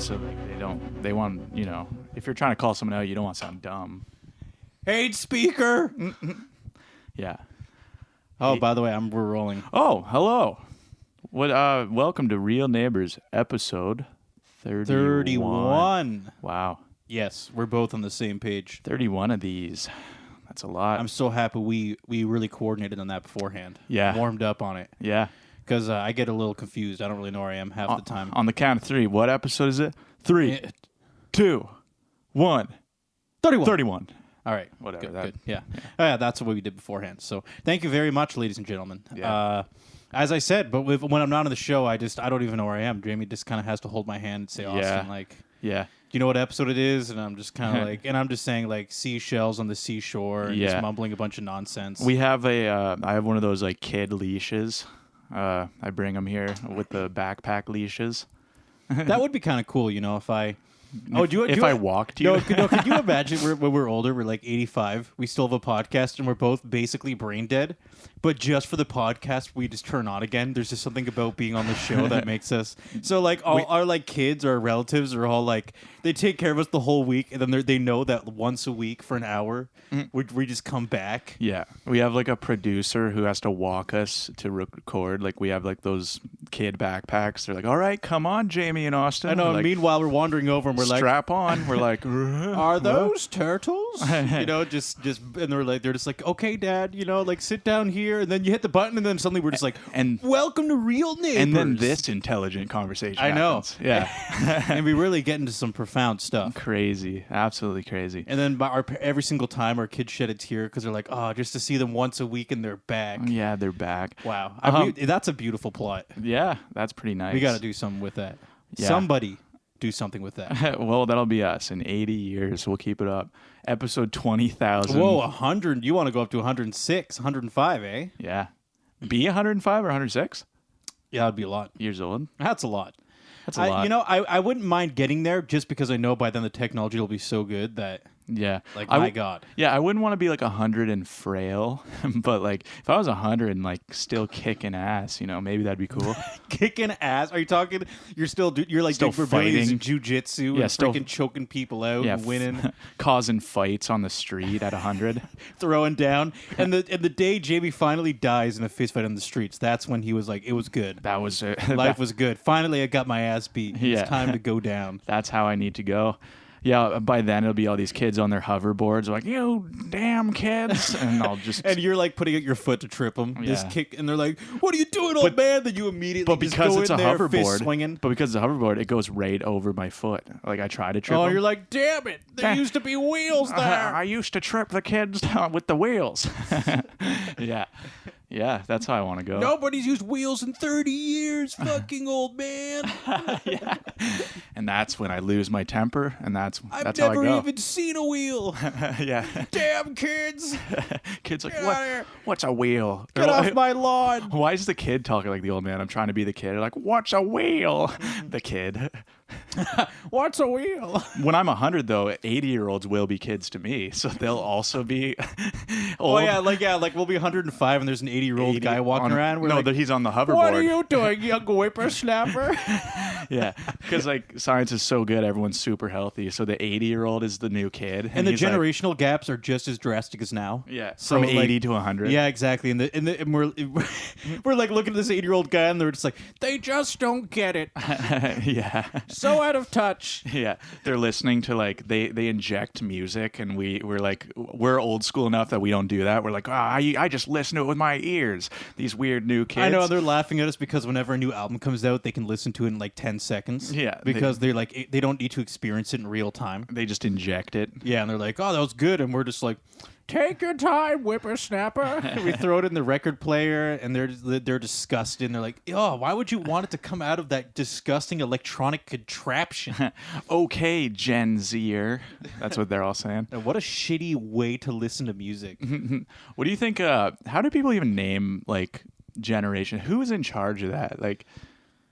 so they want, if you're trying to call someone out, you don't want to sound dumb. Hey, speaker. Yeah. Oh, by the way, we're rolling. Oh, hello. Welcome to Real Neighbours, episode 31. Wow. Yes, we're both on the same page. 31 of these. That's a lot. I'm so happy we really coordinated on that beforehand. Yeah. Warmed up on it. Yeah. Because I get a little confused. I don't really know where I am half the time. On the count of three, what episode is it? 3, 2, 1. 31. All right. Whatever. Good. Yeah. Oh, yeah, that's what we did beforehand. So thank you very much, ladies and gentlemen. Yeah. As I said, but when I'm not on the show, I don't even know where I am. Jamie just kind of has to hold my hand and say, Austin, yeah. Do you know what episode it is? And I'm just kind of and I'm just saying seashells on the seashore and just mumbling a bunch of nonsense. We have I have one of those kid leashes. I bring them here with the backpack leashes. That would be kind of cool, if I... If I walked you. No, could you imagine when we're older, we're 85, we still have a podcast, and we're both basically brain dead, but just for the podcast, we just turn on again. There's just something about being on the show that makes us... So, our kids or our relatives are all they take care of us the whole week, and then they know that once a week for an hour, we just come back. Yeah. We have, a producer who has to walk us to record. We have, those kid backpacks. They're all right, come on, Jamie and Austin. I know, meanwhile, we're wandering over, and we're strap on. We're are those turtles? And they're just okay, Dad, sit down here, and then you hit the button, and then suddenly we're just and welcome to Real Neighbours. And then this intelligent conversation happens. Yeah. And we really get into some profound stuff. Crazy. Absolutely crazy. And then every single time our kids shed a tear because they're just to see them once a week and they're back. Yeah, they're back. Wow. That's a beautiful plot. Yeah, that's pretty nice. We got to do something with that. Yeah. Somebody do something with that. Well, that'll be us in 80 years. We'll keep it up. Episode 20,000. Whoa, 100. You want to go up to 106, 105, eh? Yeah. Be 105 or 106? Yeah, that'd be a lot. Years old? That's a lot. That's a lot. I wouldn't mind getting there just because I know by then the technology will be so good that... Yeah. My God. Yeah, I wouldn't want to be 100 and frail, but if I was 100 and still kicking ass, maybe that'd be cool. Kicking ass? Are you talking? You're still still fighting jiu-jitsu and still freaking choking people out and winning, causing fights on the street at 100, throwing down. And the day Jamie finally dies in a fist fight on the streets, that's when he was it was good. That was life was good. Finally, I got my ass beat. It's time to go down. That's how I need to go. Yeah, by then it'll be all these kids on their hoverboards, you damn kids, and I'll just and you're putting out your foot to trip them, just kick, and they're what are you doing, old man? Then you immediately because just go it's in a there, hoverboard, fist swinging. But because it's a hoverboard, it goes right over my foot. I try to trip. Oh, them. you're damn it! There used to be wheels there. I used to trip the kids with the wheels. Yeah. Yeah, that's how I want to go. Nobody's used wheels in 30 years, fucking old man. Yeah. And that's when I lose my temper, and that's how I go. I've never even seen a wheel. Yeah. Damn kids. Kids what's a wheel? Get off my lawn. Why is the kid talking like the old man? I'm trying to be the kid. What's a wheel? The kid. What's a wheel? When I'm 100, though, 80-year-olds will be kids to me, so they'll also be old. Oh yeah, we'll be 105, and there's an 80-year-old guy walking around. He's on the hoverboard. What are you doing, young whippersnapper? Yeah, because science is so good, everyone's super healthy. So the 80-year-old is the new kid, and the generational gaps are just as drastic as now. Yeah, so from 80 to 100. Yeah, exactly. And we're looking at this 80-year-old guy, and they're just they just don't get it. Yeah. So out of touch. Yeah, they're listening to they inject music, and we're old school enough that we don't do that. We're I just listen to it with my ears. These weird new kids. I know, they're laughing at us because whenever a new album comes out, they can listen to it in 10 seconds. Yeah, because they don't need to experience it in real time. They just inject it. Yeah, and they're oh, that was good, and we're just take your time, whippersnapper. We throw it in the record player, and they're disgusted. And they're oh, why would you want it to come out of that disgusting electronic contraption? Okay, Gen Zer. That's what they're all saying. And what a shitty way to listen to music. What do you think? How do people even name generation? Who is in charge of that?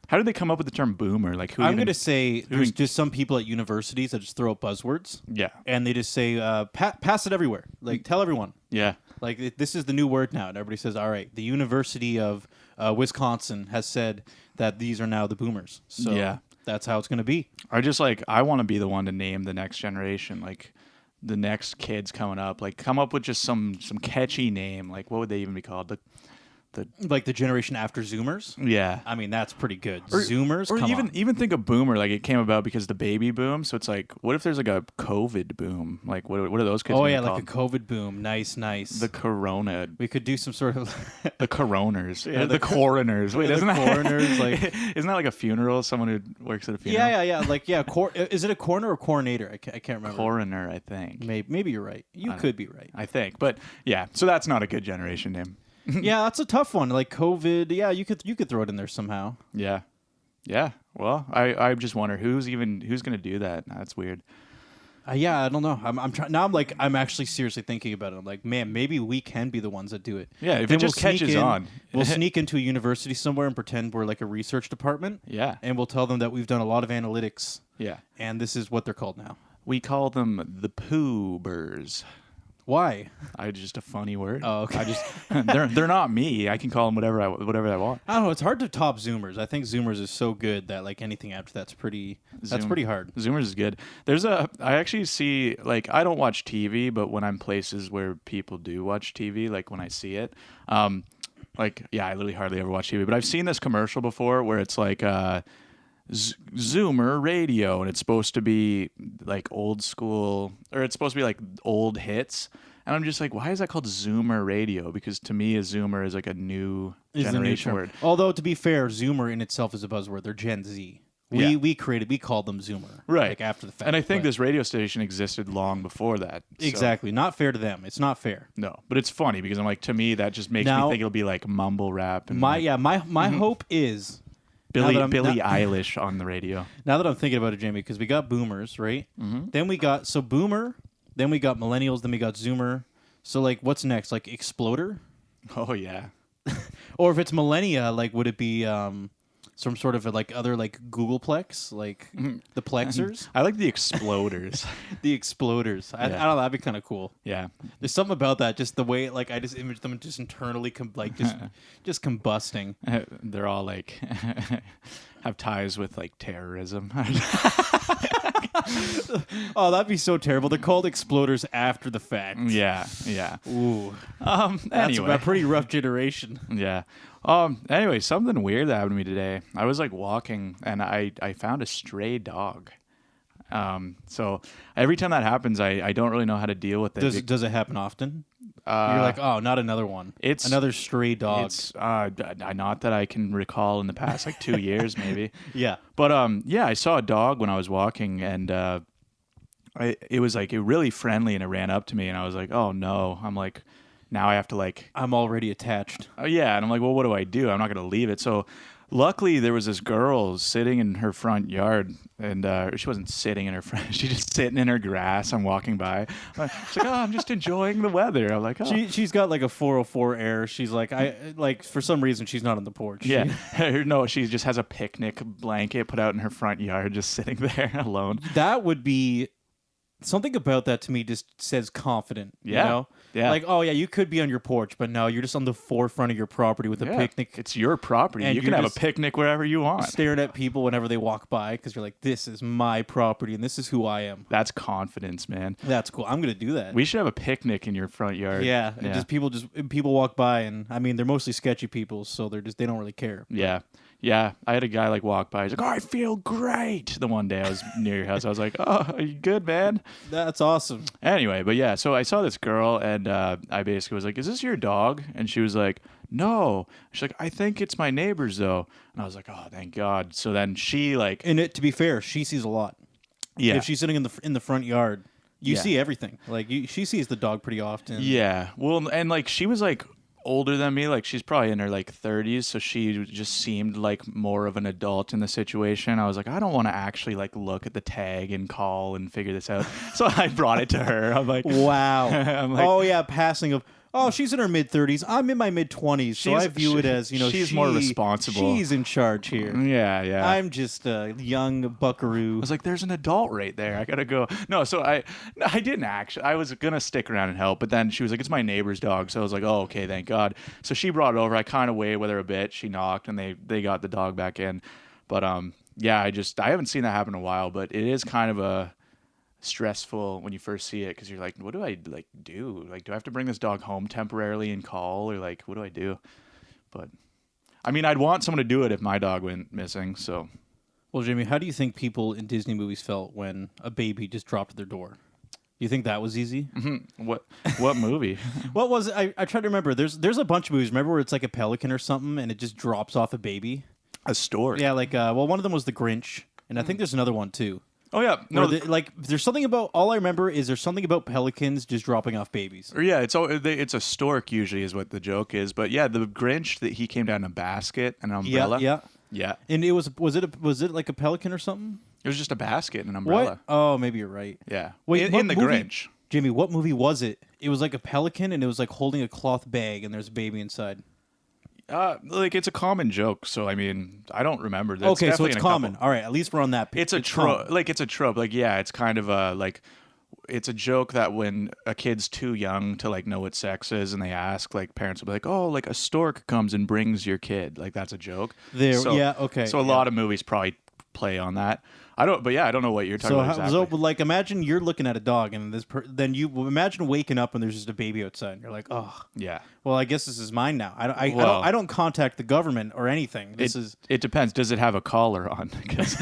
How did they come up with the term boomer? I'm going to say there's just some people at universities that just throw up buzzwords. Yeah. And they just say, pass it everywhere. Tell everyone. Yeah. This is the new word now. And everybody says, all right, the University of Wisconsin has said that these are now the boomers. So yeah. that's how it's going to be. I want to be the one to name the next generation, like the next kids coming up. Like, come up with just some catchy name. Like, what would they even be called? Like the generation after Zoomers. Yeah. I mean, that's pretty good. Zoomers, Or come even on. even think of boomer, like it came about because the baby boom. So it's like, what if there's like a COVID boom? Like, what are those kids? Oh gonna yeah, be like called? a COVID boom. Nice. The corona, We could do some sort of the coroners, Yeah, the coroners. Wait, the isn't that coroners, like- isn't that like a funeral? Someone who works at a funeral. yeah. Like is it a coroner or coronator? I can't remember. Coroner, I think. Maybe you're right. You could be right. I think, but yeah. So that's not a good generation name. Yeah, that's a tough one. Like COVID. Yeah, you could throw it in there somehow. Yeah. Well, I just wonder who's going to do that. That's weird. Yeah, I don't know. I'm trying now. I'm actually seriously thinking about it. I'm like, man, maybe we can be the ones that do it. Yeah, if Then it just we'll sneak catches in- on. We'll sneak into a university somewhere and pretend we're like a research department. Yeah. And we'll tell them that we've done a lot of analytics. Yeah. And this is what they're called now. We call them the poobers. Why? Just a funny word. Oh, okay. They're not me. I can call them whatever I want. I don't know. It's hard to top Zoomers. I think Zoomers is so good that like anything after that's pretty hard. Zoomers is good. I actually see, like, I don't watch TV, but when I'm places where people do watch TV, like when I see it, I literally hardly ever watch TV, but I've seen this commercial before where it's like Zoomer radio, and it's supposed to be like old school, or it's supposed to be like old hits. And I'm just like, why is that called Zoomer radio? Because to me, a Zoomer is like a new generation word. Although to be fair, Zoomer in itself is a buzzword. They're Gen Z. We called them Zoomer. Right. Like after the fact. And I think but- this radio station existed long before that. So, Exactly. Not fair to them. It's not fair. No, but it's funny because I'm like, to me, that just makes Now- me think it'll be like mumble rap. And My hope is Billie now that I'm- now- Eilish on the radio. Now that I'm thinking about it, Jamie, because we got boomers, right? Mm-hmm. Then we got boomer, then we got millennials, then we got Zoomer. So like, what's next? Like exploder? Oh yeah. Or if it's millennia, like would it be some sort of like other like Googleplex, like the Plexers, I like the exploders. the exploders? I don't know. That'd be kind of cool. Yeah. There's something about that, just the way like I just image them just internally just combusting. They're all like have ties with like terrorism. Oh, that'd be so terrible. They're called exploders after the fact. Yeah. Ooh, That's that's a pretty rough generation. Yeah. Anyway, something weird that happened to me today. I was like walking and I found a stray dog. So every time that happens, I don't really know how to deal with it. Does it happen often? You're like, oh, not another one. It's another stray dog. It's not that I can recall in the past like 2 years maybe. Yeah. But I saw a dog when I was walking, and it was like really friendly, and it ran up to me, and I was like, oh no. I'm like, now I have to like, I'm already attached. oh yeah, and I'm like, well, what do I do? I'm not gonna leave it. So luckily there was this girl sitting in her front yard, and she wasn't sitting in her front, she just sitting in her grass. I'm walking by. She's like, oh, I'm just enjoying the weather. I'm like, oh. She's got like a 404 air. She's like, for some reason she's not on the porch. Yeah. No, she just has a picnic blanket put out in her front yard, just sitting there alone. That would be something about that to me just says confident. Yeah. You know? Yeah. Like, oh yeah, you could be on your porch, but no, you're just on the forefront of your property with a picnic. It's your property. And You can you're have a just picnic wherever you want. Staring at people whenever they walk by because you're like, this is my property and this is who I am. That's confidence, man. That's cool. I'm gonna do that. We should have a picnic in your front yard. Yeah, and just people walk by, and I mean they're mostly sketchy people, so they don't really care. Yeah. I had a guy like walk by. He's like, oh, I feel great. The one day I was near your house, I was like, oh, are you good, man? That's awesome. Anyway, but yeah, so I saw this girl, and I basically was like, is this your dog? And she was like, no. She's like, I think it's my neighbor's though. And I was like, oh, thank God. So then she like, And to be fair, she sees a lot. yeah. If she's sitting in the front yard, you Yeah. see everything. Like she sees the dog pretty often. Yeah. Well, and like she was like older than me. Like she's probably in her like 30s, so she just seemed like more of an adult in the situation. I was like, I don't want to actually like look at the tag and call and figure this out. So I brought it to her. I'm like, Wow. I'm like, oh yeah, passing of. Oh, she's in her mid-30s. I'm in my mid-20s, so I view it as she's more responsible. She's in charge here. yeah. I'm just a young buckaroo. I was like, there's an adult right there. I gotta go. No, so I didn't actually. I was gonna stick around and help, but then she was like, it's my neighbor's dog. So I was like, oh, okay, thank God. So she brought it over. I kind of waited with her a bit. She knocked, and they got the dog back in. But yeah, I haven't seen that happen in a while, but it is kind of a stressful when you first see it because you're like, what do I like do? Like, do I have to bring this dog home temporarily and call, or like, what do I do? But I mean, I'd want someone to do it if my dog went missing. So, Well, Jamie, how do you think people in Disney movies felt when a baby just dropped at their door? You think that was easy? what movie? What was it? I try to remember. There's a bunch of movies. Remember where it's like a pelican or something and it just drops off a baby? A stork. Yeah, like one of them was the Grinch, and I think there's another one too. Oh yeah, No, like there's something about. All I remember is there's something about pelicans just dropping off babies. or yeah, it's a stork usually is what the joke is. But yeah, the Grinch that he came down in a basket and an umbrella. Yeah. And it was it like a pelican or something? It was just a basket and an umbrella. What? Oh, maybe you're right. Yeah. Wait, in the movie- Grinch. Jimmy, what movie was it? It was like a pelican, and it was like holding a cloth bag, and there's a baby inside. Like it's a common joke, so I mean, I don't remember. That's Okay, so definitely it's in a couple- common. All right, at least we're on that page. It's a trope. Like it's a trope. Like yeah, it's kind of a like. It's a joke that when a kid's too young to like know what sex is, and they ask, like parents will be like, "Oh, like a stork comes and brings your kid." Like that's a joke. Yeah, okay. So a lot of movies probably play on that. I don't know what you're talking about exactly. So, like, imagine you're looking at a dog, and then you imagine waking up and there's just a baby outside, and you're like, oh, yeah. well, I guess this is mine now. I Well- don't contact the government or anything. It depends. Does it have a collar on? 'Cause-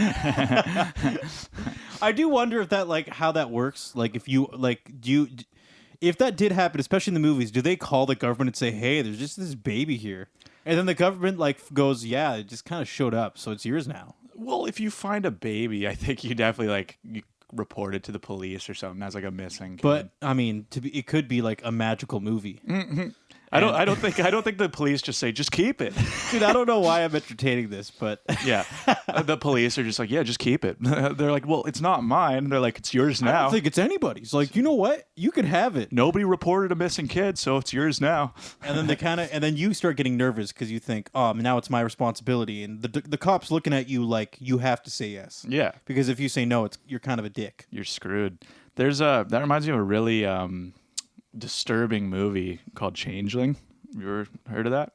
I do wonder if that how that works. Like, if you if that did happen, especially in the movies, do they call the government and say, "Hey, there's just this baby here," and then the government goes, "Yeah, it just kind of showed up, so it's yours now." well, if you find a baby, I think you definitely you report it to the police or something as like a missing kid. But I mean, it could be like a magical movie. I don't think the police just say just keep it. Dude, I don't know why I'm entertaining this, but Yeah, the police are just like, yeah, just keep it. They're like, well, it's not mine. They're like, it's yours I now. don't think it's anybody's. Like, you know what? You can have it. Nobody reported a missing kid, so it's yours now. And then and then you start getting nervous because you think, oh, now it's my responsibility, and the cops looking at you like you have to say yes. Yeah, Because if you say no, you're kind of a dick. you're screwed. That reminds me of a really disturbing movie called Changeling. You ever heard of that?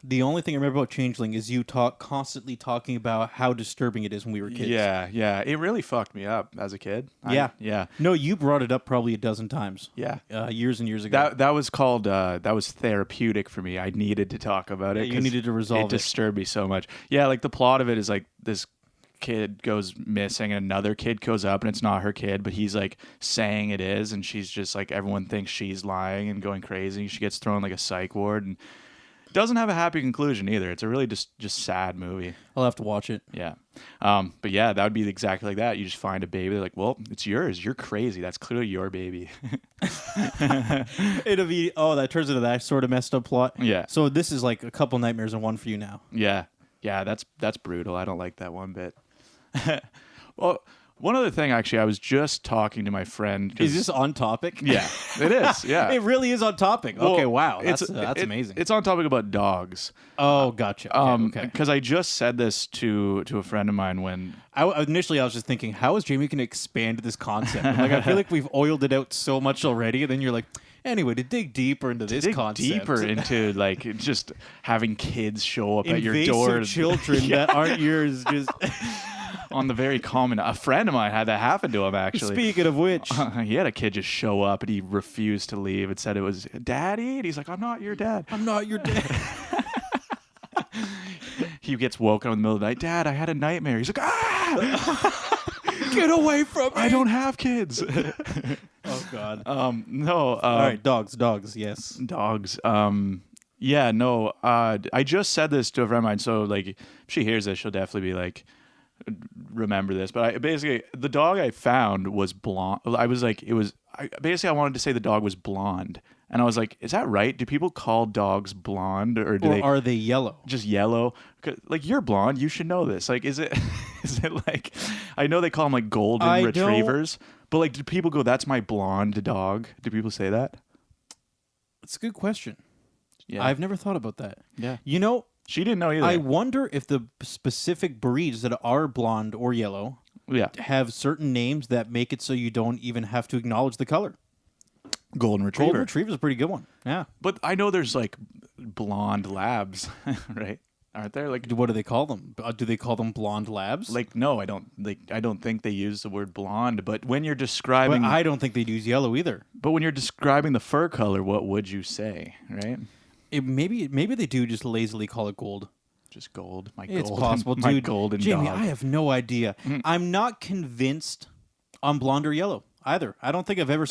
The only thing I remember about Changeling is you constantly talking about how disturbing it is when we were kids. Yeah. It really fucked me up as a kid. Yeah. No, you brought it up probably a dozen times. Yeah. Years and years ago. That was called that was therapeutic for me. I needed to talk about it. You 'cause needed to resolve it. it. Disturbed me so much. Yeah, like the plot of it is like this kid goes missing and another kid goes up and it's not her kid, but he's like saying it is, and she's just like, everyone thinks she's lying and going crazy. She gets thrown like a psych ward and doesn't have a happy conclusion either. It's a really just sad movie. I'll have to watch it. Yeah. But yeah, that would be exactly like that. You just find a baby. They're like, well, it's yours. You're crazy. That's clearly your baby. It'll be, that turns into that sort of messed up plot. Yeah. So this is like a couple nightmares in one for you now. Yeah. That's brutal. I don't like that one bit. Well, one other thing, actually, I was just talking to my friend. Is this on topic? Yeah, it is. Yeah. It really is on topic. Well, Okay, wow. That's amazing. It's on topic about dogs. Oh, gotcha. Okay. Because I just said this to a friend of mine when Initially, I was just thinking, how is Jamie going to expand this concept? I feel like we've oiled it out so much already, and then you're like, anyway, to dig deeper into this concept. deeper into like just having kids show up at your Invasive door. children that aren't yours. Just On the very common, a friend of mine had that happen to him actually. Speaking of which, He had a kid just show up and he refused to leave and said it was Daddy, and he's like, I'm not your dad. I'm not your dad. He gets woken up in the middle of the night. Dad, I had a nightmare. He's like, get away from me. I don't have kids. Oh God. No. All right, dogs. Yes. Dogs. Yeah, no. I just said this to a friend of mine, so like, if she hears this, she'll definitely be like, remember this. But basically, the dog I found was blonde. I was like, I wanted to say the dog was blonde, and I was like, is that right? Do people call dogs blonde, or Are they yellow? just yellow? 'Cause, like, you're blonde, you should know this. Like, is it like, I know they call them like golden retrievers, but like, do people go, that's my blonde dog? Do people say that? It's a good question. Yeah. I've never thought about that. Yeah. You know, She didn't know either. I wonder if the specific breeds that are blonde or yellow Yeah. have certain names that make it so you don't even have to acknowledge the color. Golden retriever. Golden retriever is a pretty good one. Yeah. But I know there's like blonde labs, right? aren't there? Like, What do they call them? Do they call them blonde labs? no, I don't. I don't think they use the word blonde. But when you're but describing, I don't think they'd use yellow either. but when you're describing the fur color, what would you say? Right? Maybe they do just lazily call it gold. Just gold. It's golden, possible, my dude. golden Jamie, dog. I have no idea. I'm not convinced on blonde or yellow either. I don't think I've ever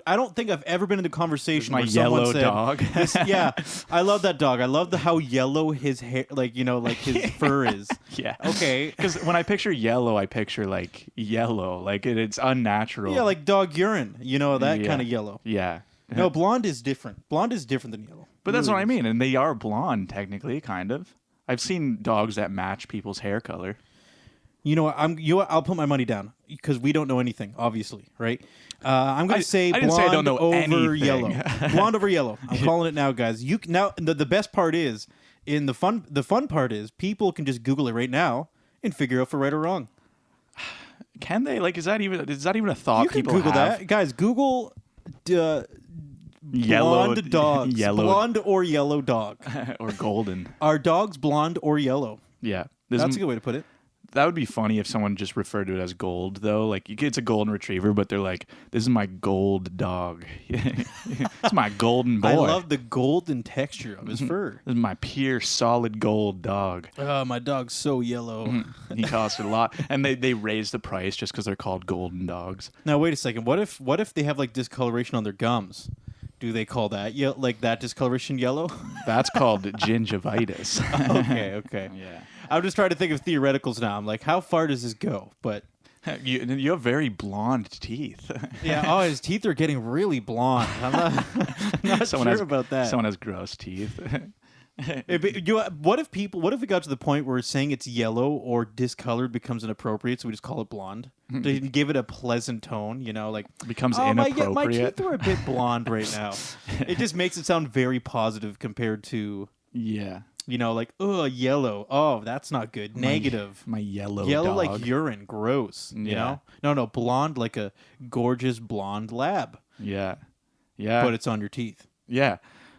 I don't think I've ever been in a conversation my where someone yellow said, dog. yeah, I love that dog. I love how yellow his hair, like his fur is. Yeah. Okay. Because when I picture yellow, I picture like yellow, like it's unnatural. Yeah, like dog urine. That Yeah. kind of yellow. Yeah. No, blonde is different. Blonde is different than yellow. But that's Really what I is. mean, and they are blonde technically, kind of. I've seen dogs that match people's hair color. You know what? I'll put my money down because we don't know anything, obviously, right? I'm going to say I didn't blonde say I don't know over anything. yellow. Blonde over yellow. I'm calling it now, guys. The best part is the fun part is people can just Google it right now and figure out for right or wrong. Can they? Like, is that even a thought You can people Google have? that, guys. Google Yellow blonde dogs, yellow blonde or yellow dog. or golden. Are dogs blonde or yellow? Yeah. That's a good way to put it. That would be funny if someone just referred to it as gold, though. Like, it's a golden retriever, but they're like, "This is my gold dog. It's my golden boy. I love the golden texture of his fur. This is my pure, solid gold dog." Oh, my dog's so yellow. He costs a lot, and they raise the price just because they're called golden dogs. Now wait a second. What if they have like discoloration on their gums? Do they call that like that discoloration yellow? That's called gingivitis. Okay. Yeah. I'm just trying to think of theoreticals now. I'm like, how far does this go? But You have very blonde teeth. yeah, oh, his teeth are getting really blonde. I'm not sure about that. Someone has gross teeth. What if we got to the point where saying it's yellow or discolored becomes inappropriate, so we just call it blonde? To give it a pleasant tone, like Becomes my inappropriate. teeth are a bit blonde right now. It just makes it sound very positive compared to Yeah. like, oh, yellow. Oh, that's not good. Negative. My yellow Yellow dog. like urine. Gross. Yeah. No, blonde like a gorgeous blonde lab. Yeah. Yeah. But it's on your teeth. Yeah.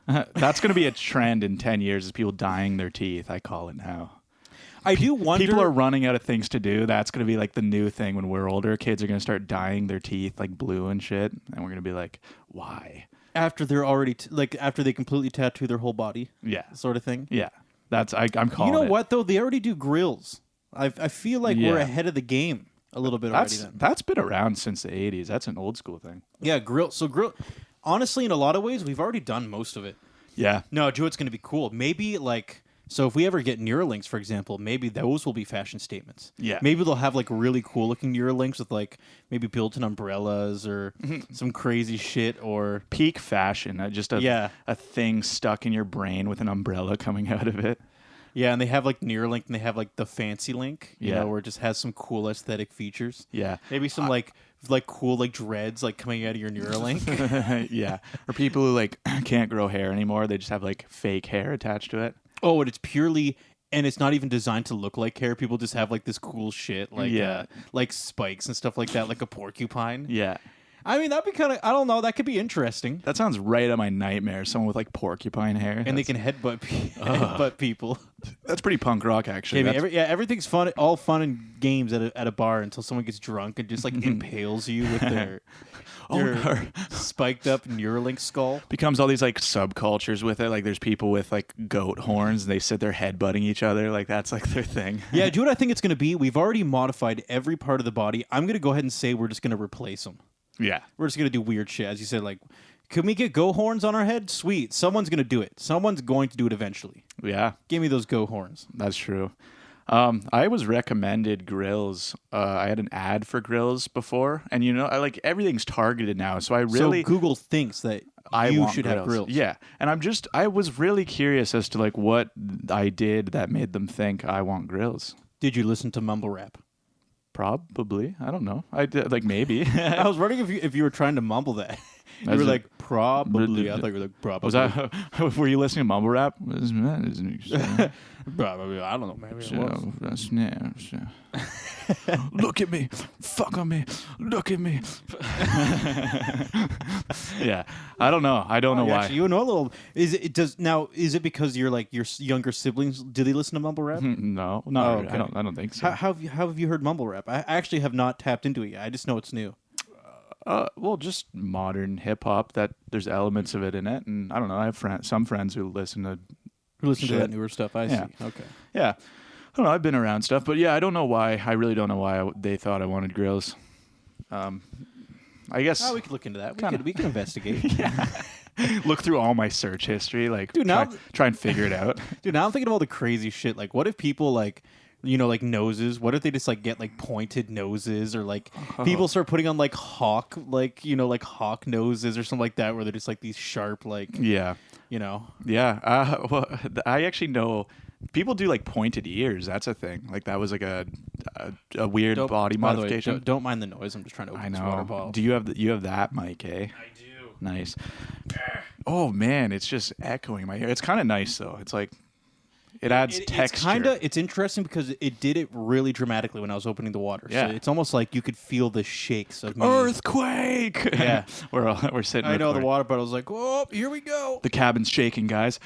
That's going to be a trend in 10 years is people dyeing their teeth. I call it now. I do wonder. People are running out of things to do. That's going to be like the new thing when we're older. Kids are going to start dyeing their teeth like blue and shit. And we're going to be like, why? After they're already, after they completely tattoo their whole body. Yeah. Sort of thing. Yeah. I'm calling it. You know what, though? They already do grills. I feel like we're Yeah. ahead of the game a little bit already then. That's been around since the 80s. That's an old school thing. Yeah, grill. So grill. Honestly, in a lot of ways, we've already done most of it. Yeah. No, Joe, it's going to be cool. Maybe so if we ever get Neuralinks, for example, maybe those will be fashion statements. Yeah. Maybe they'll have like really cool looking Neuralinks with like maybe built-in umbrellas or some crazy shit or Peak fashion. Just Yeah. a thing stuck in your brain with an umbrella coming out of it. yeah, and they have like Neuralink and they have like the fancy link, Yeah. where it just has some cool aesthetic features. Yeah. Maybe some like cool like dreads like coming out of your Neuralink. Yeah. Or people who like can't grow hair anymore. They just have like fake hair attached to it. Oh, and it's purely, and it's not even designed to look like hair. People just have like this cool shit, like Yeah. like spikes and stuff like that, like a porcupine. Yeah. I mean, that'd be kind of, I don't know, that could be interesting. That sounds right at my nightmare. Someone with like porcupine hair. And they can headbutt people. That's pretty punk rock, actually. Jamie, everything's fun, all fun and games at a bar until someone gets drunk and just like impales you with their no. spiked up Neuralink skull. Becomes all these like subcultures with it. Like there's people with like goat horns and they sit there headbutting each other. Like that's like their thing. Yeah, do you know what I think it's going to be? We've already modified every part of the body. I'm going to go ahead and say we're just going to replace them. Yeah. We're just going to do weird shit. As you said, like, can we get go horns on our head? Sweet. Someone's going to do it. Someone's going to do it eventually. Yeah. Give me those go horns. That's true. I was recommended grills. I had an ad for grills before, and I like everything's targeted now. So I really So Google thinks that you should have grills. Yeah, and I was really curious as to like what I did that made them think I want grills. Did you listen to mumble rap? Probably. I don't know. I did, like maybe. I was wondering if you were trying to mumble that. You were like, probably. I thought you were like, probably. Was that? Were you listening to mumble rap? Probably. I don't know. Maybe it was. Look at me, fuck on me, look at me. Yeah, I don't know. I don't know why. Actually, you know a little. Is it because you're like your younger siblings? Do they listen to mumble rap? No, not really. I don't think so. How have you heard mumble rap? I actually have not tapped into it yet. I just know it's new. Well, just modern hip hop. That there's elements of it in it, and I don't know. I have some friends who listen to that newer stuff. I see. Okay. Yeah. I don't know. I've been around stuff, but yeah, I don't know why. I really don't know why they thought I wanted grills. I guess. Oh, we could look into that. We could investigate. Yeah. Look through all my search history, like Dude, try and figure it out. Dude, now I'm thinking of all the crazy shit. Like, what if people like noses? What if they just like get like pointed noses, or like people start putting on like hawk noses or something like that, where they're just like these sharp Yeah. Yeah. Well, I actually know people do like pointed ears. That's a thing. Like that was like a weird body modification. By the way, don't mind the noise. I'm just trying to open this water bottle. Do you have that mic, eh? I do. Nice. Oh man, it's just echoing in my ear. It's kind of nice though. It's like it adds texture. It's interesting because it did it really dramatically when I was opening the water. Yeah. So it's almost like you could feel the shakes of me. Earthquake. Yeah. we're sitting. I know recording. the water bottle's like, oh, here we go. The cabin's shaking, guys.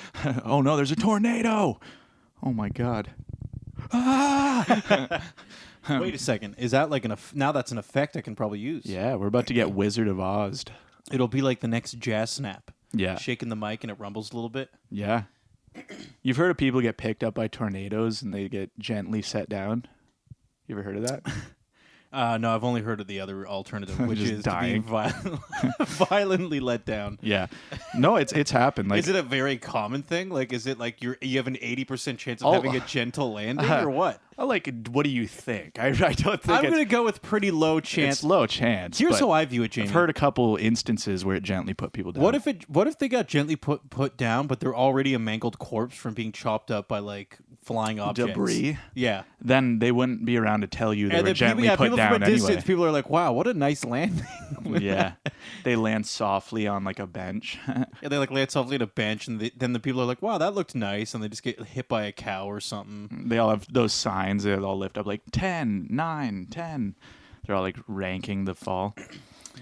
Oh no, there's a tornado. Oh my god. Ah! Wait a second. Is that like now that's an effect I can probably use? Yeah, we're about to get Wizard of Oz. It'll be like the next jazz snap. Yeah. Shaking the mic and it rumbles a little bit. Yeah. You've heard of people get picked up by tornadoes and they get gently set down? You ever heard of that? No, I've only heard of the other alternative, which Just is dying. to be violently let down. Yeah. No, it's happened. Like, is it a very common thing? Like, is it like you have an 80% chance of having a gentle landing, or what? Like, what do you think? I don't think I'm going to go with pretty low chance. It's low chance. Here's how I view it, Jamie. I've heard a couple instances where it gently put people down. What if they got gently put down, but they're already a mangled corpse from being chopped up by like flying objects? Debris? Yeah. Then they wouldn't be around to tell you they were gently put people down from a distance, anyway. people are like, wow, what a nice landing. Yeah. They land softly on like a bench. Yeah, they like land softly on a bench, and then the people are like, wow, that looked nice, and they just get hit by a cow or something. They all have those signs. They all lift up like 10, 9, 10. They're all like ranking the fall.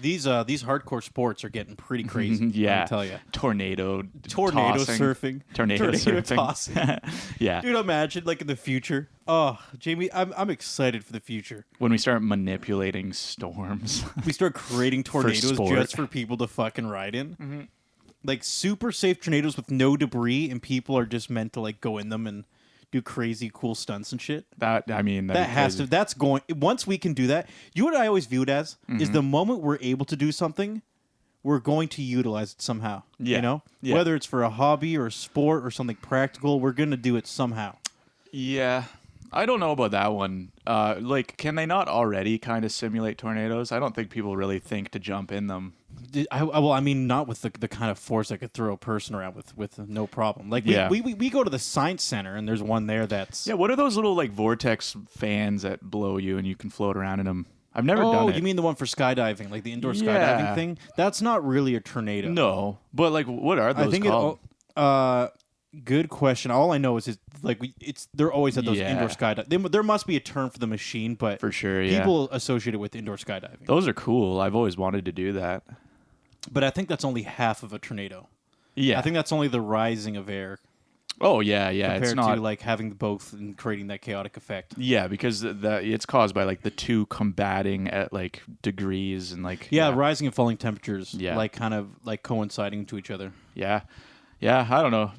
These hardcore sports are getting pretty crazy. Yeah. I tell you. Tornado Surfing. Tornado surfing. Tossing. Yeah. Dude, imagine like in the future. Oh, Jamie, I'm excited for the future. When we start manipulating storms. We start creating tornadoes sport. just for people to fucking ride in. Mm-hmm. Like super safe tornadoes with no debris, and people are just meant to like go in them and do crazy cool stunts and shit. That has to. That's going. Once we can do that, you know what I always view it as is the moment we're able to do something, we're going to utilize it somehow. Yeah. You know, Yeah. Whether it's for a hobby or a sport or something practical, we're going to do it somehow. Yeah. I don't know about that one. Like, can they not already kind of simulate tornadoes? I don't think people really think to jump in them. I mean, not with the kind of force I could throw a person around with no problem. Like, we go to the science center, and there's one there that's... Yeah, what are those little, like, vortex fans that blow you and you can float around in them? I've never done it. Oh, you mean the one for skydiving, like the indoor skydiving thing? That's not really a tornado. No, but, like, what are those called? Good question. All I know is they're always at those indoor skydiving. There must be a term for the machine, but for sure, yeah. People associate it with indoor skydiving. Those are cool. I've always wanted to do that. But I think that's only half of a tornado. Yeah, I think that's only the rising of air. Oh yeah. Compared it's not to like having both and creating that chaotic effect. Yeah, because it's caused by like the two combating at like degrees and like rising and falling temperatures. Yeah, like kind of like coinciding to each other. Yeah. Yeah, I don't know.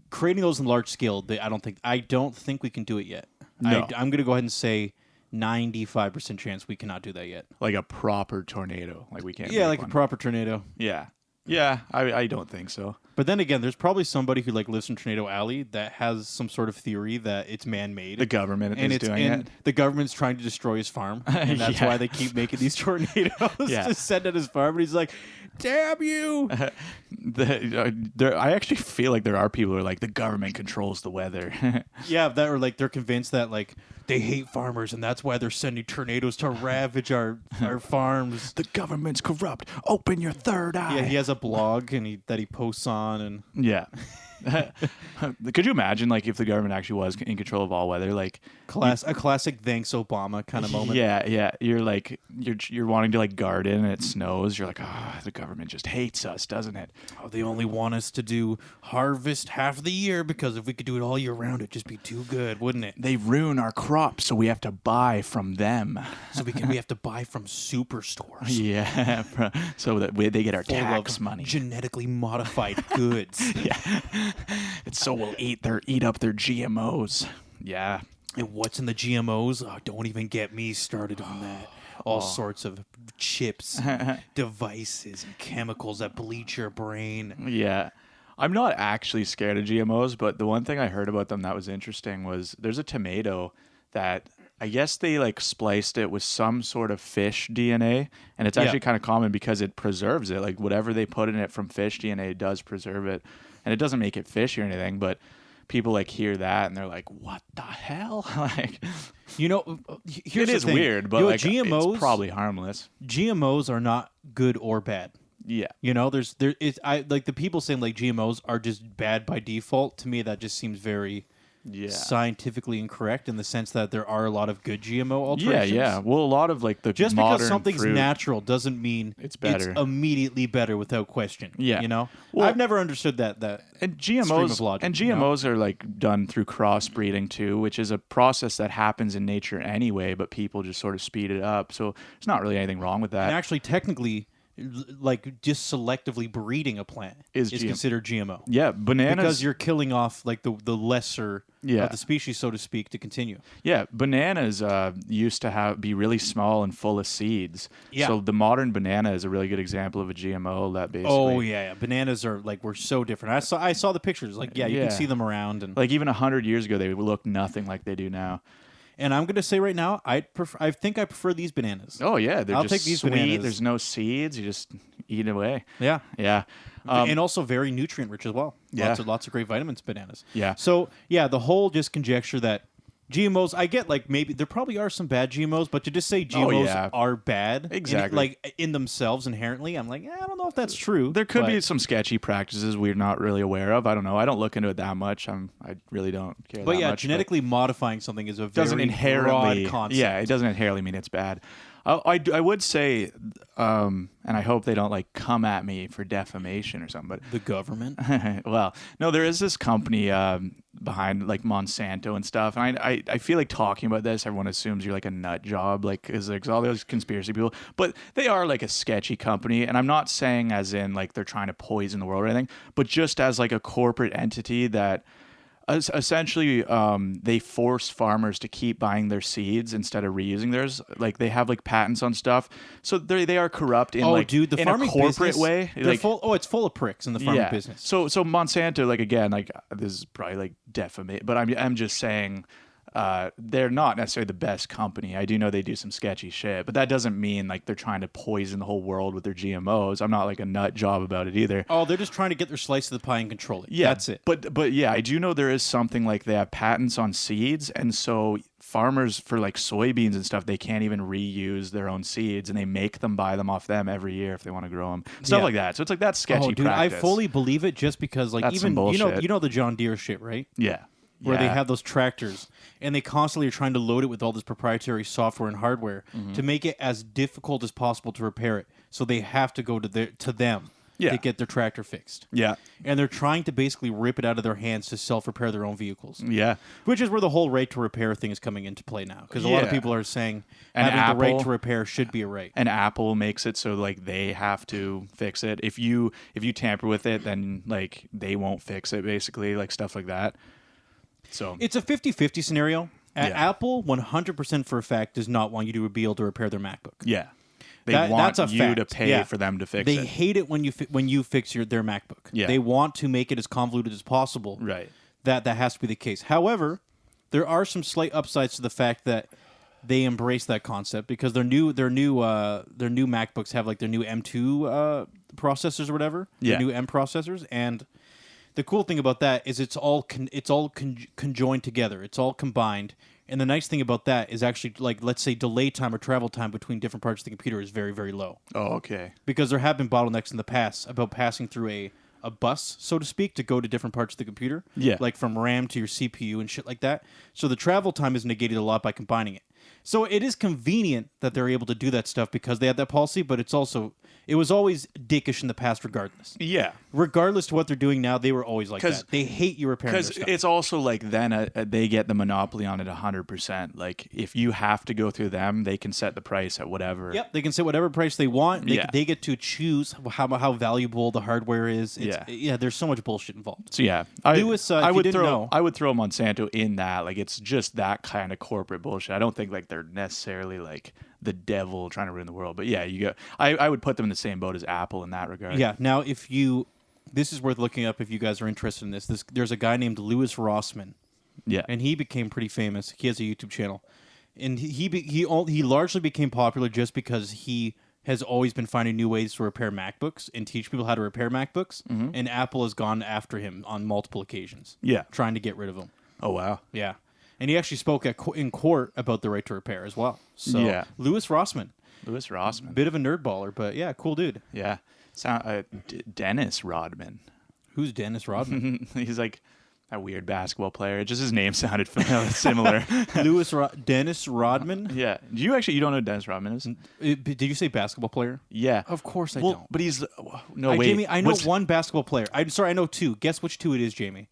Creating those in large scale, I don't think we can do it yet. No. I'm going to go ahead and say 95% chance we cannot do that yet. Like a proper tornado, like we can't. Yeah, like one. a proper tornado. Yeah, yeah. I don't think so. But then again, there's probably somebody who like lives in Tornado Alley that has some sort of theory that it's man-made. The government is doing it. The government's trying to destroy his farm, and that's why they keep making these tornadoes to send at his farm. And he's like, "Damn you!" I actually feel like there are people who are like the government controls the weather. Yeah, that or like they're convinced that like they hate farmers, and that's why they're sending tornadoes to ravage our farms. The government's corrupt. Open your third eye. Yeah, he has a blog that he posts on, and Yeah. Could you imagine like if the government actually was in control of all weather, like a classic thanks Obama kind of moment. Yeah. You're like you're wanting to like garden and it snows. You're like, the government just hates us, doesn't it? Oh, they only want us to do harvest half the year because if we could do it all year round, it'd just be too good, wouldn't it? They ruin our crops, so we have to buy from them. So we have to buy from superstores. Yeah, so that they get our Full tax of money. genetically modified goods. Yeah, it's so we'll eat up their GMOs. Yeah. And what's in the GMOs? Oh, don't even get me started on that. All sorts of chips, devices, and chemicals that bleach your brain. Yeah. I'm not actually scared of GMOs, but the one thing I heard about them that was interesting was there's a tomato that I guess they like spliced it with some sort of fish DNA, and it's actually kind of common because it preserves it. Like whatever they put in it from fish DNA does preserve it, and it doesn't make it fishy or anything, but people like hear that and they're like, "What the hell?" Like, Here's it is the thing. weird, but like GMOs, it's probably harmless. GMOs are not good or bad. Yeah. Like the people saying like GMOs are just bad by default. To me, that just seems very scientifically incorrect in the sense that there are a lot of good GMO alterations. Yeah. Well, a lot of like the just modern because something's fruit, natural doesn't mean it's better. It's immediately better without question. Yeah. Well, I've never understood that and stream GMOs of logic, GMOs are like done through crossbreeding too, which is a process that happens in nature anyway, but people just sort of speed it up. So there's not really anything wrong with that. And actually, technically, like just selectively breeding a plant is considered GMO. Yeah, bananas, because you're killing off like the lesser of the species, so to speak, to continue. Yeah, bananas used to be really small and full of seeds. Yeah. So the modern banana is a really good example of a GMO that basically. Oh yeah. Bananas were so different. I saw the pictures. Like you can see them around, and like even 100 years ago they looked nothing like they do now. And I'm going to say right now, I think I prefer these bananas. Oh yeah, I'll take these sweet. bananas. There's no seeds. You just eat away. Yeah. And also very nutrient rich as well. Yeah. Lots of great vitamins, bananas. Yeah. So the whole just conjecture that GMOs, I get like maybe there probably are some bad GMOs, but to just say GMOs are bad, exactly, like in themselves inherently, I'm like, I don't know if that's true. There could be some sketchy practices we're not really aware of. I don't know. I don't look into it that much. I really don't care. But that much, genetically modifying something is a very doesn't inherently broad concept. Yeah, it doesn't inherently mean it's bad. I would say, and I hope they don't like come at me for defamation or something. But the government. Well, no, there is this company behind like Monsanto and stuff, and I feel like talking about this, everyone assumes you're like a nut job, like because there's all those conspiracy people, but they are like a sketchy company, and I'm not saying as in like they're trying to poison the world or anything, but just as like a corporate entity that. Essentially, they force farmers to keep buying their seeds instead of reusing theirs. Like they have like patents on stuff, so they are corrupt in the in farming a corporate business, way. Like, it's full of pricks in the farming business. So Monsanto, like again, like this is probably like defamation, but I'm just saying. They're not necessarily the best company. I do know they do some sketchy shit, but that doesn't mean like they're trying to poison the whole world with their GMOs. I'm not like a nut job about it either. Oh, they're just trying to get their slice of the pie and control it. Yeah, that's it. But yeah, I do know there is something like they have patents on seeds, and so farmers for like soybeans and stuff, they can't even reuse their own seeds, and they make them buy them off them every year if they want to grow them, stuff like that. So it's like that's sketchy. Dude, practice. I fully believe it just because like That's even some bullshit. you know the John Deere shit, right? Yeah. Where they have those tractors and they constantly are trying to load it with all this proprietary software and hardware to make it as difficult as possible to repair it. So they have to go to them to get their tractor fixed. Yeah. And they're trying to basically rip it out of their hands to self-repair their own vehicles. Yeah. Which is where the whole right to repair thing is coming into play now. Because a lot of people are saying having the right to repair should be a right. And Apple makes it so like they have to fix it. If you tamper with it, then like they won't fix it, basically, like stuff like that. So it's a 50-50 scenario. Apple 100% for a fact does not want you to be able to repair their MacBook. Yeah. They want that's a you fact. to pay for them to fix it. They hate it when you fix their MacBook. Yeah. They want to make it as convoluted as possible. Right. That has to be the case. However, there are some slight upsides to the fact that they embrace that concept because their new MacBooks have like their new M2 processors or whatever. Yeah. Their new M processors, and the cool thing about that is it's all conjoined together. It's all combined And the nice thing about that is actually, like, let's say delay time or travel time between different parts of the computer is very, very low. Oh, okay. Because there have been bottlenecks in the past about passing through a bus, so to speak, to go to different parts of the computer. Yeah. Like from RAM to your CPU and shit like that. So the travel time is negated a lot by combining it. So it is convenient that they're able to do that stuff because they had that policy, but it was always dickish in the past regardless. Yeah. Regardless to what they're doing now, they were always like that. They hate you repairing their Because stuff. it's also like then they get the monopoly on it 100%. Like if you have to go through them, they can set the price at whatever. Yep, they can set whatever price they want. Yeah. They get to choose how valuable the hardware is. Yeah, there's so much bullshit involved. So yeah, Lewis, I if would you didn't know- I would throw Monsanto in that. Like it's just that kind of corporate bullshit. I don't think like they're necessarily like the devil trying to ruin the world. But yeah, I would put them in the same boat as Apple in that regard. Yeah. Now, this is worth looking up if you guys are interested in this. There's a guy named Louis Rossmann, Yeah. and he became pretty famous. He has a YouTube channel, and he largely became popular just because he has always been finding new ways to repair MacBooks and teach people how to repair MacBooks. And Apple has gone after him on multiple occasions. Yeah. Trying to get rid of him. Oh wow. Yeah. And he actually spoke in court about the right to repair as well. So, Yeah. Louis Rossmann, Louis Rossmann. bit of a nerd baller, but yeah, cool dude. Yeah. Dennis Rodman. Who's Dennis Rodman? He's like a weird basketball player. Just his name sounded similar. Dennis Rodman? Yeah. You don't know who Dennis Rodman is? Did you say basketball player? Yeah. Of course I Well, don't. but he's wait. Jamie, I know What's one basketball player. I'm sorry, I know two. Guess which two it is, Jamie.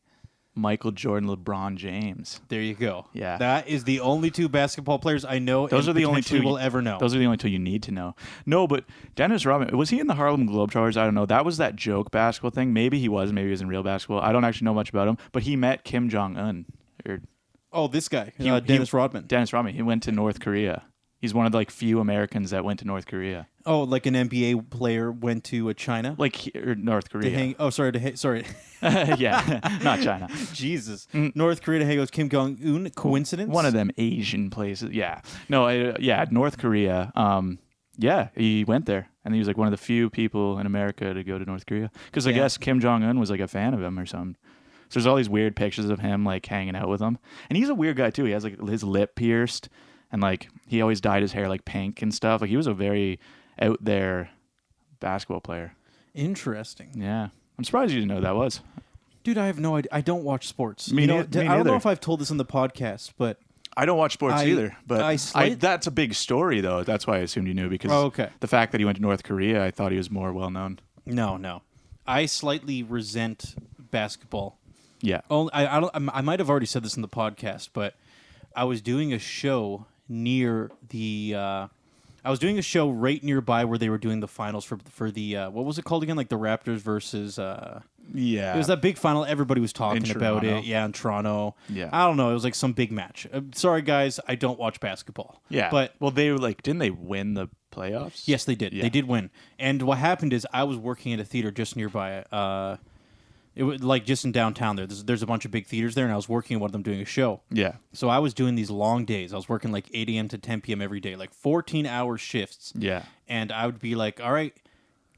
Michael Jordan, LeBron James. There you go. Yeah. That is the only two basketball players I know. Those and are the only two we'll ever know. Those are the only two you need to know. No, but Dennis Rodman, was he in the Harlem Globetrotters? I don't know. That was that joke basketball thing. Maybe he was in real basketball. I don't actually know much about him, but he met Kim Jong-un. Oh, this guy, Dennis Rodman. Dennis Rodman. He went to North Korea. He's one of the few Americans that went to North Korea. Oh, like an NBA player went to China? Or North Korea. Sorry. Yeah, not China. Jesus. North Korea to hang out with Kim Jong-un. Coincidence? One of them Asian places. Yeah. No, North Korea. Yeah, he went there. And he was one of the few people in America to go to North Korea. Because I guess Kim Jong-un was a fan of him or something. So there's all these weird pictures of him hanging out with him. And he's a weird guy too. He has his lip pierced. And he always dyed his hair pink and stuff. He was a very out there basketball player. Interesting. Yeah. I'm surprised you didn't know who that was. Dude, I have no idea. I don't watch sports. Me I neither. don't know if I've told this on the podcast, but I don't watch sports either. But I that's a big story, though. That's why I assumed you knew, because the fact that he went to North Korea, I thought he was more well-known. No. I slightly resent basketball. Yeah. I might have already said this in the podcast, but I was doing a show near the... I was doing a show right nearby where they were doing the finals for the what was it called again? The Raptors versus Yeah. It was that big final. Everybody was talking about Toronto. it. Yeah, in Toronto. Yeah. I don't know. It was some big match. Sorry, guys. I don't watch basketball. Yeah. But they were didn't they win the playoffs? yes, they did. Yeah. They did win. And what happened is I was working at a theater just nearby. It was just in downtown there. There's a bunch of big theaters there, and I was working at one of them doing a show. Yeah. So I was doing these long days. I was working 8 a.m. to 10 p.m. every day, 14-hour shifts. Yeah. And I would be all right,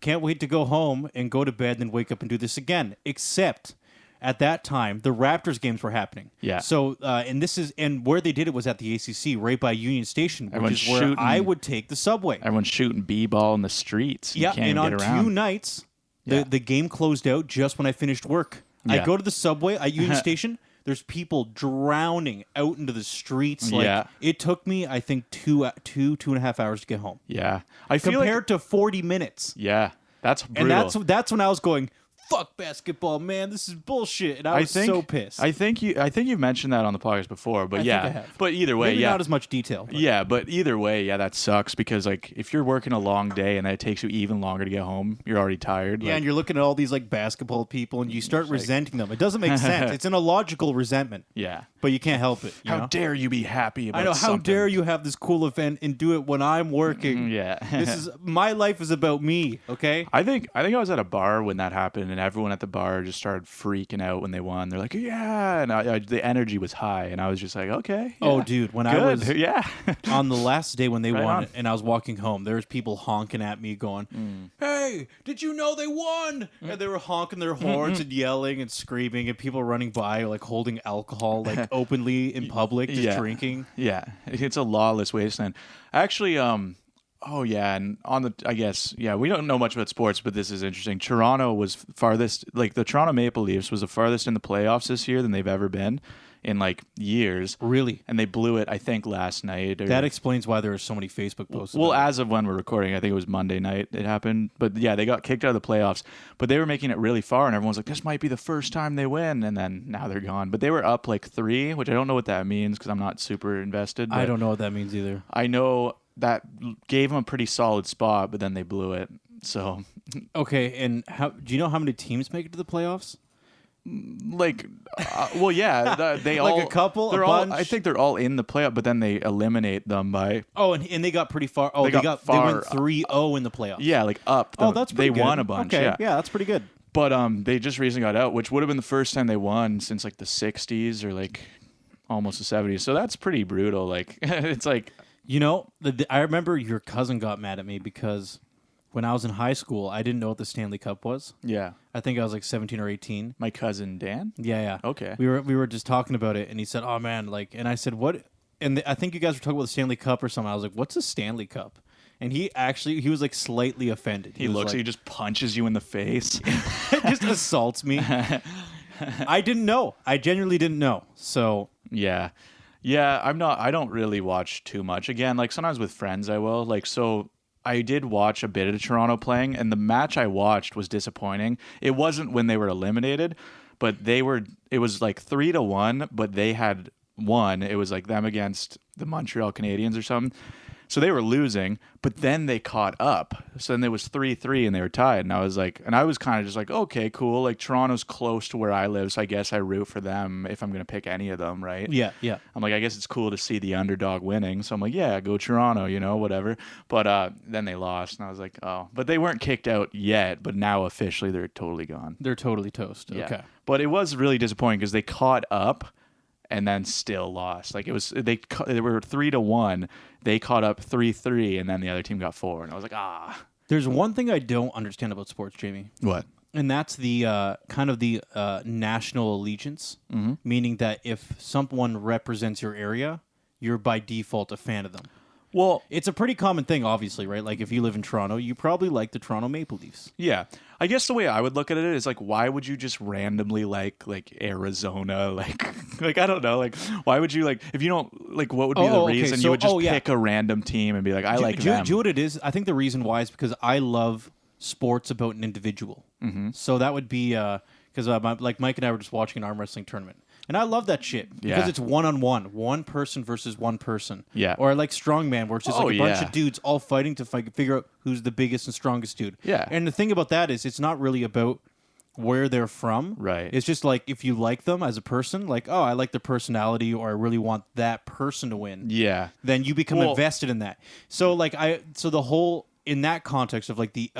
can't wait to go home and go to bed and then wake up and do this again. Except at that time, the Raptors games were happening. Yeah. So, and where they did it was at the ACC, right by Union Station, which Everyone's is where shooting. I would take the subway. Everyone's shooting b-ball in the streets. Yeah, You can't and even on get around. 2 nights, Yeah. the game closed out just when I finished work. Yeah. I go to the subway at Union Station. There's people drowning out into the streets. Yeah. It took me, I think, 2.5 hours to get home. Yeah. I feel Compared to 40 minutes. Yeah. That's brutal. And that's when I was going, fuck basketball, man. This is bullshit. And I was so pissed. I think you've mentioned that on the podcast before, but I yeah. think I have. But either way, Maybe yeah. not as much detail. But. Yeah, but either way, yeah, that sucks, because if you're working a long day and that takes you even longer to get home, you're already tired. Yeah, and you're looking at all these basketball people and you start resenting them. It doesn't make sense. It's an illogical resentment. Yeah. But you can't help it. How dare you be happy about I know. How something? dare you have this cool event and do it when I'm working? Yeah. My life is about me. Okay. I think I was at a bar when that happened, and everyone at the bar just started freaking out when they won. They're like, yeah, and the energy was high, and I was just like, okay. Oh, yeah, dude, when good. I was yeah. on the last day when they Right won on. and I was walking home, there was people honking at me going, hey, did you know they won? And they were honking their horns and yelling and screaming, and people running by like holding alcohol like openly in public, just drinking. Yeah, it's a lawless wasteland. Actually, oh yeah, and I guess, we don't know much about sports, but this is interesting. Toronto was farthest, like the Toronto Maple Leafs was the farthest in the playoffs this year than they've ever been in like years. Really? And they blew it, I think, last night. That explains why there are so many Facebook posts. Well, about it. as of when we're recording, I think it was Monday night it happened. But yeah, they got kicked out of the playoffs. But they were making it really far, and everyone's like, this might be the first time they win. And then now they're gone. But they were up like 3, which I don't know what that means because I'm not super invested. I don't know what that means either. I know that gave them a pretty solid spot, but then they blew it. So, Okay, and do you know how many teams make it to the playoffs? like, well, yeah, they Like all a couple, They're a all. bunch? I think they're all in the playoff, but then they eliminate them by Oh, and they got pretty far. Oh, They they got went far 3-0 in the playoffs. like up. Oh, that's pretty they good. won a bunch. Okay, Yeah. that's pretty good. But they just recently got out, which would have been the first time they won since like the 60s or like almost the 70s. So that's pretty brutal. Like it's like You know, I remember your cousin got mad at me because when I was in high school, I didn't know what the Stanley Cup was. yeah. I think I was like 17 or 18. My cousin Dan. Yeah, yeah. Okay. We were just talking about it, and he said, "Oh man," like, and I said, "What?" And I think you guys were talking about the Stanley Cup or something. I was like, "What's a Stanley Cup?" And he was like slightly offended. He was looks, like, he just punches you in the face. just assaults me. I didn't know. I genuinely didn't know. So Yeah. Yeah, I don't really watch too much. Again, like sometimes with friends I will. Like so I did watch a bit of Toronto playing, and the match I watched was disappointing. It wasn't when they were eliminated, but it was like 3-1, but they had won. It was like them against the Montreal Canadiens or something. So they were losing, but then they caught up. So then it was 3-3 and they were tied. And I was kind of just like, okay, cool. Like Toronto's close to where I live, so I guess I root for them if I'm going to pick any of them, right? yeah. I'm like, I guess it's cool to see the underdog winning. So I'm like, yeah, go Toronto, whatever. But then they lost, and I was like, oh. But they weren't kicked out yet, but now officially they're totally gone. They're totally toast. Yeah. Okay. But it was really disappointing because they caught up and then still lost. Like it was, they were 3-1. They caught up 3-3, and then the other team got 4. And I was like, ah. There's one thing I don't understand about sports, Jamie. What? And that's the kind of the national allegiance, meaning that if someone represents your area, you're by default a fan of them. Well, It's a pretty common thing, obviously, right? Like if you live in Toronto, you probably like the Toronto Maple Leafs. yeah. I guess the way I would look at it is like, why would you just randomly like Arizona? Like I don't know. Like, why would you if you don't like, what would be the okay. reason So- you would just yeah. pick a random team and be like, I like Do them? you know what it is? I think the reason why is because I love sports about an individual. Mm-hmm. So that would be because like Mike and I were just watching an arm wrestling tournament. And I love that shit because Yeah. it's one-on-one, one person versus one person. Yeah. Or I like strongman, where it's just like a bunch yeah. of dudes all fighting to figure out who's the biggest and strongest dude. Yeah. And the thing about that is it's not really about where they're from. Right. It's just like if you like them as a person, like, oh, I like their personality, or I really want that person to win. Yeah. Then you become Well- invested in that. So the whole in that context of like the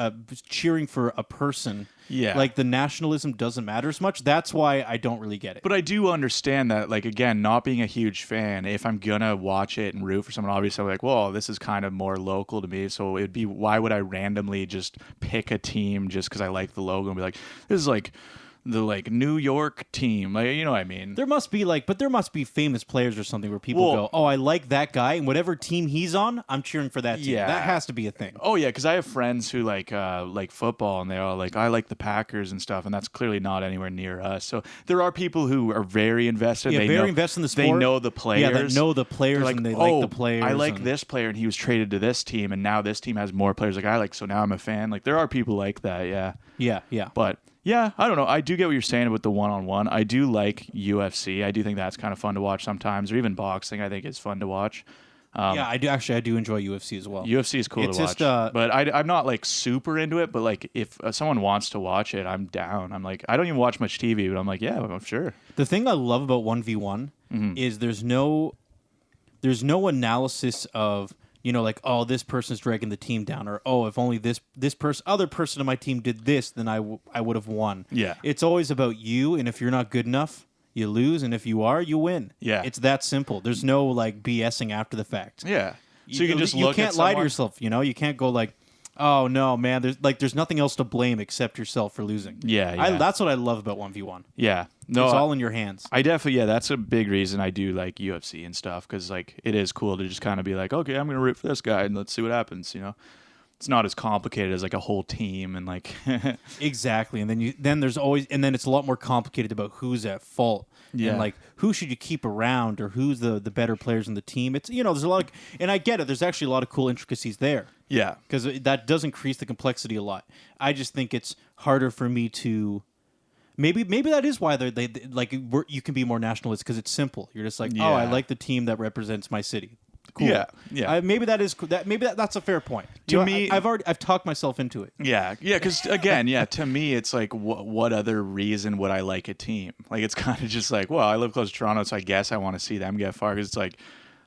cheering for a person, Yeah. like the nationalism doesn't matter as much. That's why I don't really get it. But I do understand that, like, again, not being a huge fan, if I'm going to watch it and root for someone, obviously I'm like, well, this is kind of more local to me. So it'd be, why would I randomly just pick a team just because I like the logo and be like, this is like the New York team. Like, you know what I mean? There must be famous players or something where people Well- go, oh, I like that guy, and whatever team he's on, I'm cheering for that team. Yeah. That has to be a thing. Oh yeah, because I have friends who like football, and they're all like, I like the Packers and stuff, and that's clearly not anywhere near us. So there are people who are very invested. Yeah, they very know, invested in the They sport. know the players. Yeah, that know the players, They're like, and they oh, like the players. I like and- this player, and he was traded to this team, and now this team has more players like I like. So now I'm a fan. Like there are people like that. Yeah. Yeah. But yeah, I don't know. I do get what you're saying about the one-on-one. I do like UFC. I do think that's kind of fun to watch sometimes, or even boxing. I think is fun to watch. Yeah, I do. Actually, I do enjoy UFC as well. UFC is cool It's to watch, just, but I'm not like super into it. But like, if someone wants to watch it, I'm down. I'm like, I don't even watch much TV, but I'm like, yeah, I'm sure. The thing I love about 1v1 is there's no analysis of you know, like, oh, this person's dragging the team down, or oh, if only this other person on my team did this, then I would have won. Yeah. It's always about you, and if you're not good enough, you lose, and if you are, you win. Yeah. It's that simple. There's no like BSing after the fact. Yeah. So you can just look at You can't lie to someone- yourself, you know? You can't go like, oh no, man, there's nothing else to blame except yourself for losing. Yeah. That's what I love about 1v1. Yeah. No, It's all in your hands. I definitely, yeah, that's a big reason I do like UFC and stuff, because like it is cool to just kind of be like, okay, I'm gonna root for this guy and let's see what happens. You know, it's not as complicated as like a whole team and like Exactly. And then there's always, and then it's a lot more complicated about who's at fault. Yeah. And like who should you keep around, or who's the better players in the team. It's, you know, there's a lot of, and I get it, there's actually a lot of cool intricacies there, yeah, because that does increase the complexity a lot. I just think it's harder for me to, maybe that is why they like you can be more nationalist, because it's simple. You're just like, oh, I Yeah. like the team that represents my city. Cool. Yeah. Maybe that is that. Maybe that's a fair point. To You know, me- I've talked myself into it. Yeah, because again, yeah, to me, it's like, what other reason would I like a team? Like, it's kind of just like, well, I live close to Toronto, so I guess I want to see them get far. Because it's like,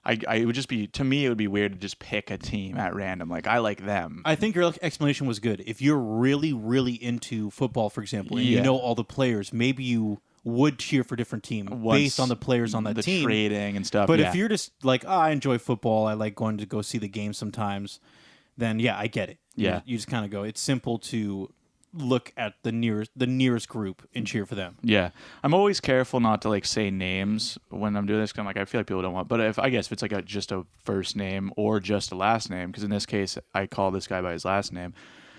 it would just be, to me, it would be weird to just pick a team at random. Like, I like them. I think your explanation was good. If you're really, really into football, for example, and you Yeah. know all the players, maybe you would cheer for a different team Once based on the players on that the team. trading and stuff. But yeah. if you're just like, oh, I enjoy football, I like going to go see the game sometimes, then yeah, I get it. Yeah. You just kind of go. It's simple to look at the nearest group and cheer for them. Yeah, I'm always careful not to like say names when I'm doing this. 'Cause I'm like, I feel like people don't want. But if it's like just a first name or just a last name, because in this case, I call this guy by his last name.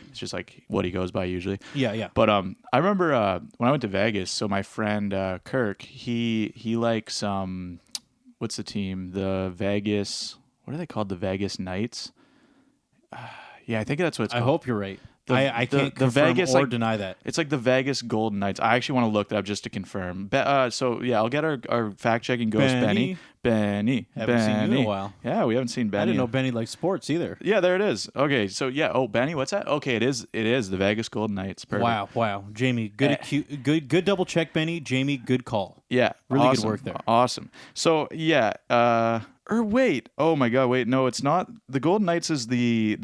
It's just like what he goes by usually. Yeah. But I remember when I went to Vegas. So my friend Kirk, he likes what's the team? The Vegas. What are they called? The Vegas Knights. Yeah, I think that's what it's I called. hope you're right. The- I the- can't the confirm Vegas, or like- deny that. It's like the Vegas Golden Knights. I actually want to look that up just to confirm. So yeah, I'll get our fact checking ghost Benny. Benny. Haven't seen you in a while. Yeah, we haven't seen Benny. I didn't know Benny liked sports either. Yeah, there it is. Okay, so yeah. Oh, Benny, what's that? Okay, it is the Vegas Golden Knights. Perfect. Wow. Jamie, good double check, Benny. Jamie, good call. Yeah, Really good awesome. work there. Awesome. So yeah. Wait. Oh my God. Wait. No, it's not. The Golden Knights is the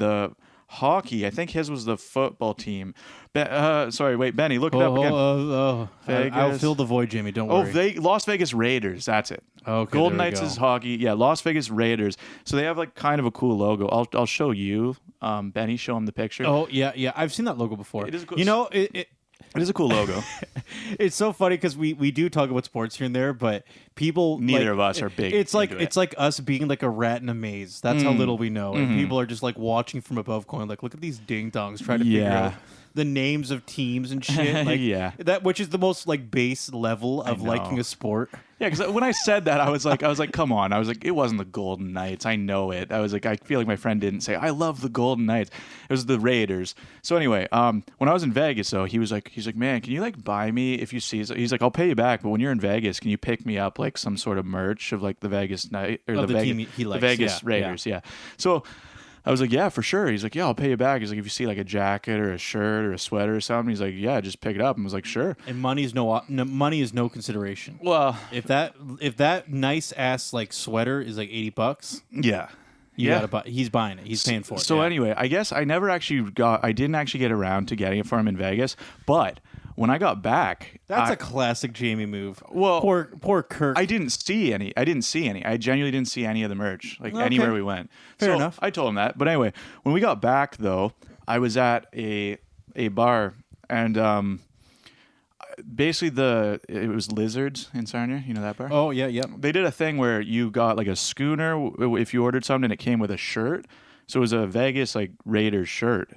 hockey. I think his was the football team. Sorry. Wait, Benny, look it up again. I'll Vegas. fill the void, Jamie. Don't Oh, worry. Las Vegas Raiders. That's it. Okay, Golden there we Knights go. is hockey. Yeah, Las Vegas Raiders. So they have like kind of a cool logo. I'll show you. Benny, show him the picture. Oh yeah. I've seen that logo before. It is a cool- You know, It is a cool logo. it's so funny because we do talk about sports here and there, but people Neither like, of us are big It's like into it. it's like us being like a rat in a maze. That's how little we know, and people are just like watching from above, going like, "Look at these ding dongs trying to figure Yeah. out the names of teams and shit." Like, Yeah. that which is the most like base level of know. liking a sport. Yeah, because when I said that, I was like, come on. I was like, it wasn't the Golden Knights. I know it. I was like, I feel like my friend didn't say, I love the Golden Knights. It was the Raiders. So anyway, when I was in Vegas, though, he's like, man, can you like buy me if you see? He's like, I'll pay you back, but when you're in Vegas, can you pick me up like some sort of merch of like the Vegas Night or Of the Vegas, team he likes, the Vegas yeah, Raiders? Yeah. So I was like, yeah, for sure. He's like, yeah, I'll pay you back. He's like, if you see like a jacket or a shirt or a sweater or something, he's like, yeah, just pick it up. And I was like, sure. And money is no consideration. Well, If that nice ass like sweater is like $80, yeah. you Yeah. gotta buy. He's buying it. He's paying for it. So yeah. anyway, I guess I didn't actually get around to getting it for him in Vegas, but when I got back, That's a classic Jamie move. Well, poor Kirk. I didn't see any. I genuinely didn't see any of the merch, like Okay. anywhere we went. Fair So enough. I told him that. But anyway, when we got back though, I was at a bar and basically it was Lizards in Sarnia. You know that bar? Oh yeah. They did a thing where you got like a schooner if you ordered something. It came with a shirt, so it was a Vegas like Raiders shirt.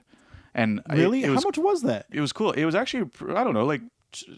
And Really? it was, How much was that? It was cool. It was actually, I don't know, like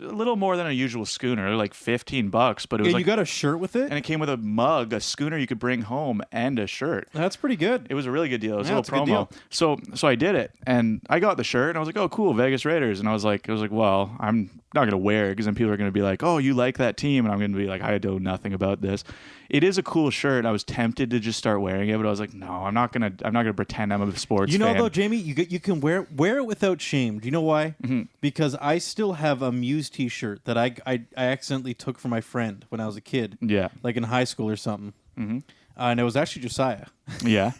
a little more than a usual schooner, like $15, but it was And like, you got a shirt with it? and it came with a mug, a schooner you could bring home, and a shirt. That's pretty good. It was a really good deal. It was Yeah, a it's little a good promo. So I did it, and I got the shirt, and I was like, oh, cool, Vegas Raiders. And I was like, well, I'm not going to wear it because then people are going to be like, oh, you like that team. And I'm going to be like, I know nothing about this. It is a cool shirt. I was tempted to just start wearing it, but I was like, no, I'm not going to pretend I'm a sports You know fan. though, Jamie, you can wear it without shame. Do you know why? Mm-hmm. Because I still have a Muse T-shirt that I accidentally took from my friend when I was a kid. Yeah. Like in high school or something. And it was actually Josiah. Yeah.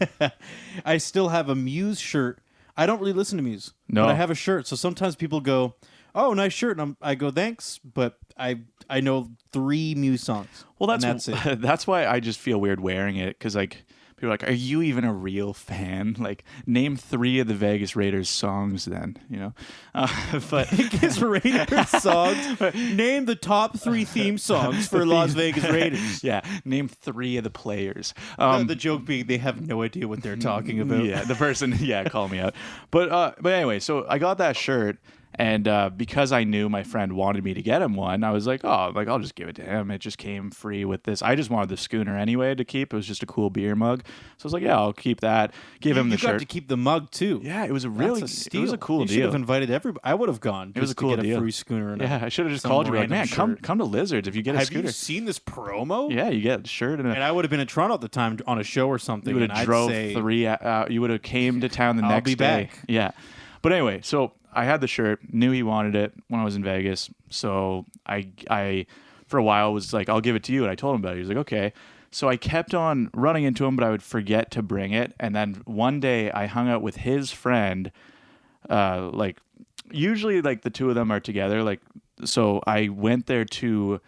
I still have a Muse shirt. I don't really listen to Muse, No. but I have a shirt. So sometimes people go, "Oh, nice shirt," and I go, "Thanks," but I know 3 Muse songs. Well, that's it. that's why I just feel weird wearing it, because like people are like, "Are you even a real fan?" Like, name 3 of the Vegas Raiders songs, then But Vegas Raiders songs. Name the top 3 theme songs for Las Vegas Raiders. yeah, name 3 of the players. The joke being they have no idea what they're talking about. Yeah, the person, call me out. But anyway, so I got that shirt, and because I knew my friend wanted me to get him one, I was like, I'll just give it to him. It just came free with this. I just wanted the schooner anyway to keep. It was just a cool beer mug. So I was like, yeah, I'll keep that. Give him the shirt. You got to keep the mug too. Yeah, it was It was a cool you deal. should have invited everybody. I would have gone. It was a cool to get deal. A free schooner. And I should have just some called you like, man, random come to Lizards if you get a Have scooter. you seen this promo? Yeah, you get a shirt and And I would have been in Toronto at the time on a show or something. you would have drove 3. You would have came to town the next be day. back. Yeah, but anyway, so I had the shirt, knew he wanted it when I was in Vegas, so I for a while was like, I'll give it to you, and I told him about it. He was like, okay. So I kept on running into him, but I would forget to bring it, and then one day I hung out with his friend. Like usually, like the two of them are together. Like, so I went there to,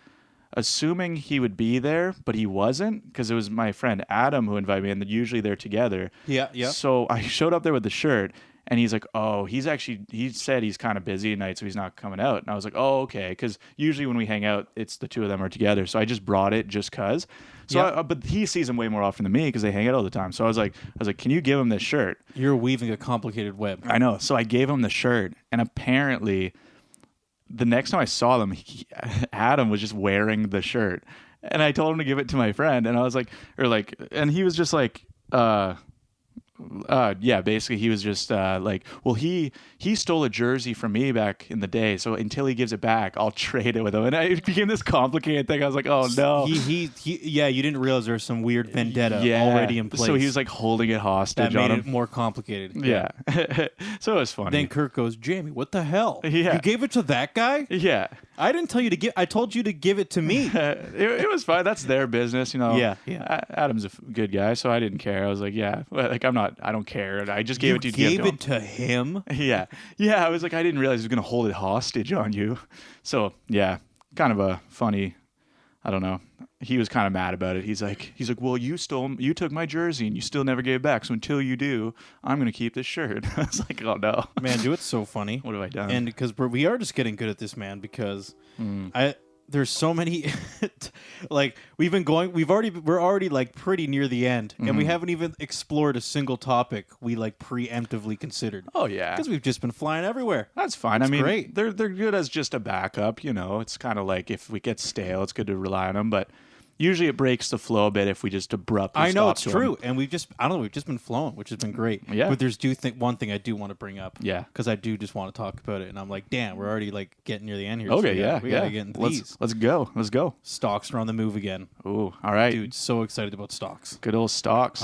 assuming he would be there, but he wasn't, because it was my friend Adam who invited me, and usually they're together. Yeah. So I showed up there with the shirt, and he's like, oh, he said he's kind of busy at night, so he's not coming out. And I was like, oh, okay, because usually when we hang out, it's the two of them are together. So I just brought it just because. So, but he sees him way more often than me because they hang out all the time. So I was like, can you give him this shirt? You're weaving a complicated web. I know. So I gave him the shirt, and apparently the next time I saw them, Adam was just wearing the shirt, and I told him to give it to my friend, and I was like, and he was just like, basically he was just like, well, he stole a jersey from me back in the day, so until he gives it back, I'll trade it with him. And it became this complicated thing. I was like, oh no. You didn't realize there was some weird vendetta already in place. So he was like holding it hostage that made on him. it more complicated. Yeah. So it was funny. Then Kirk goes, Jamie, what the hell? Yeah. You gave it to that guy? Yeah. I didn't tell you to give. I told you to give it to me. It was fine. That's their business, Yeah. Adam's a good guy, so I didn't care. I was like, yeah, like I don't care. I just gave it to you. Gave it to him. Yeah. I was like, I didn't realize he was gonna hold it hostage on you. So yeah, kind of a funny. I don't know. He was kind of mad about it. He's like, well, you took my jersey and you still never gave it back. So until you do, I'm gonna keep this shirt. I was like, oh no, Man, dude, it's so funny. What have I done? And because we are just getting good at this, man. Because there's so many, like we're already like pretty near the end, and we haven't even explored a single topic we like preemptively considered. Oh yeah, because we've just been flying everywhere. That's fine. I mean, great. They're good as just a backup. It's kind of like if we get stale, it's good to rely on them, but. Usually it breaks the flow a bit if we just abruptly I know stop it's to true, them. and we've just been flowing, which has been great. Yeah. But there's one thing I do want to bring up. Yeah. Because I do just want to talk about it, and I'm like, damn, we're already like getting near the end here. Okay, so we gotta get into these. Let's go. Stocks are on the move again. Ooh, all right. Dude, so excited about stocks. Good old stocks.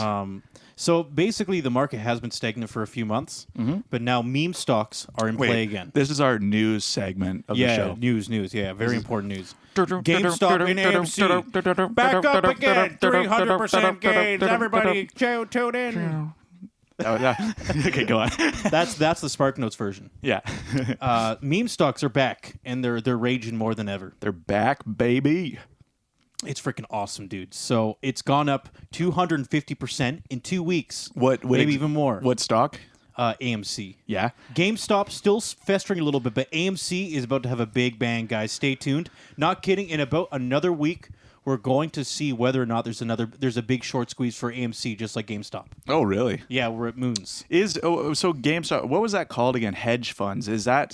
So basically, the market has been stagnant for a few months, but now meme stocks are in play again. This is our news segment of the show. News. Yeah, very important news. GameStop and AMC back up again, 300% gains. Everybody, tune in. Okay, go on. That's the Spark Notes version. Yeah. Meme stocks are back, and they're raging more than ever. They're back, baby. It's freaking awesome, dude. So it's gone up 250% in 2 weeks. Maybe even more. What stock? AMC. Yeah. GameStop still festering a little bit, but AMC is about to have a big bang, guys. Stay tuned. Not kidding. In about another week, we're going to see whether or not there's a big short squeeze for AMC, just like GameStop. Oh, really? Yeah, we're at moons. So GameStop? What was that called again? Hedge funds? Is there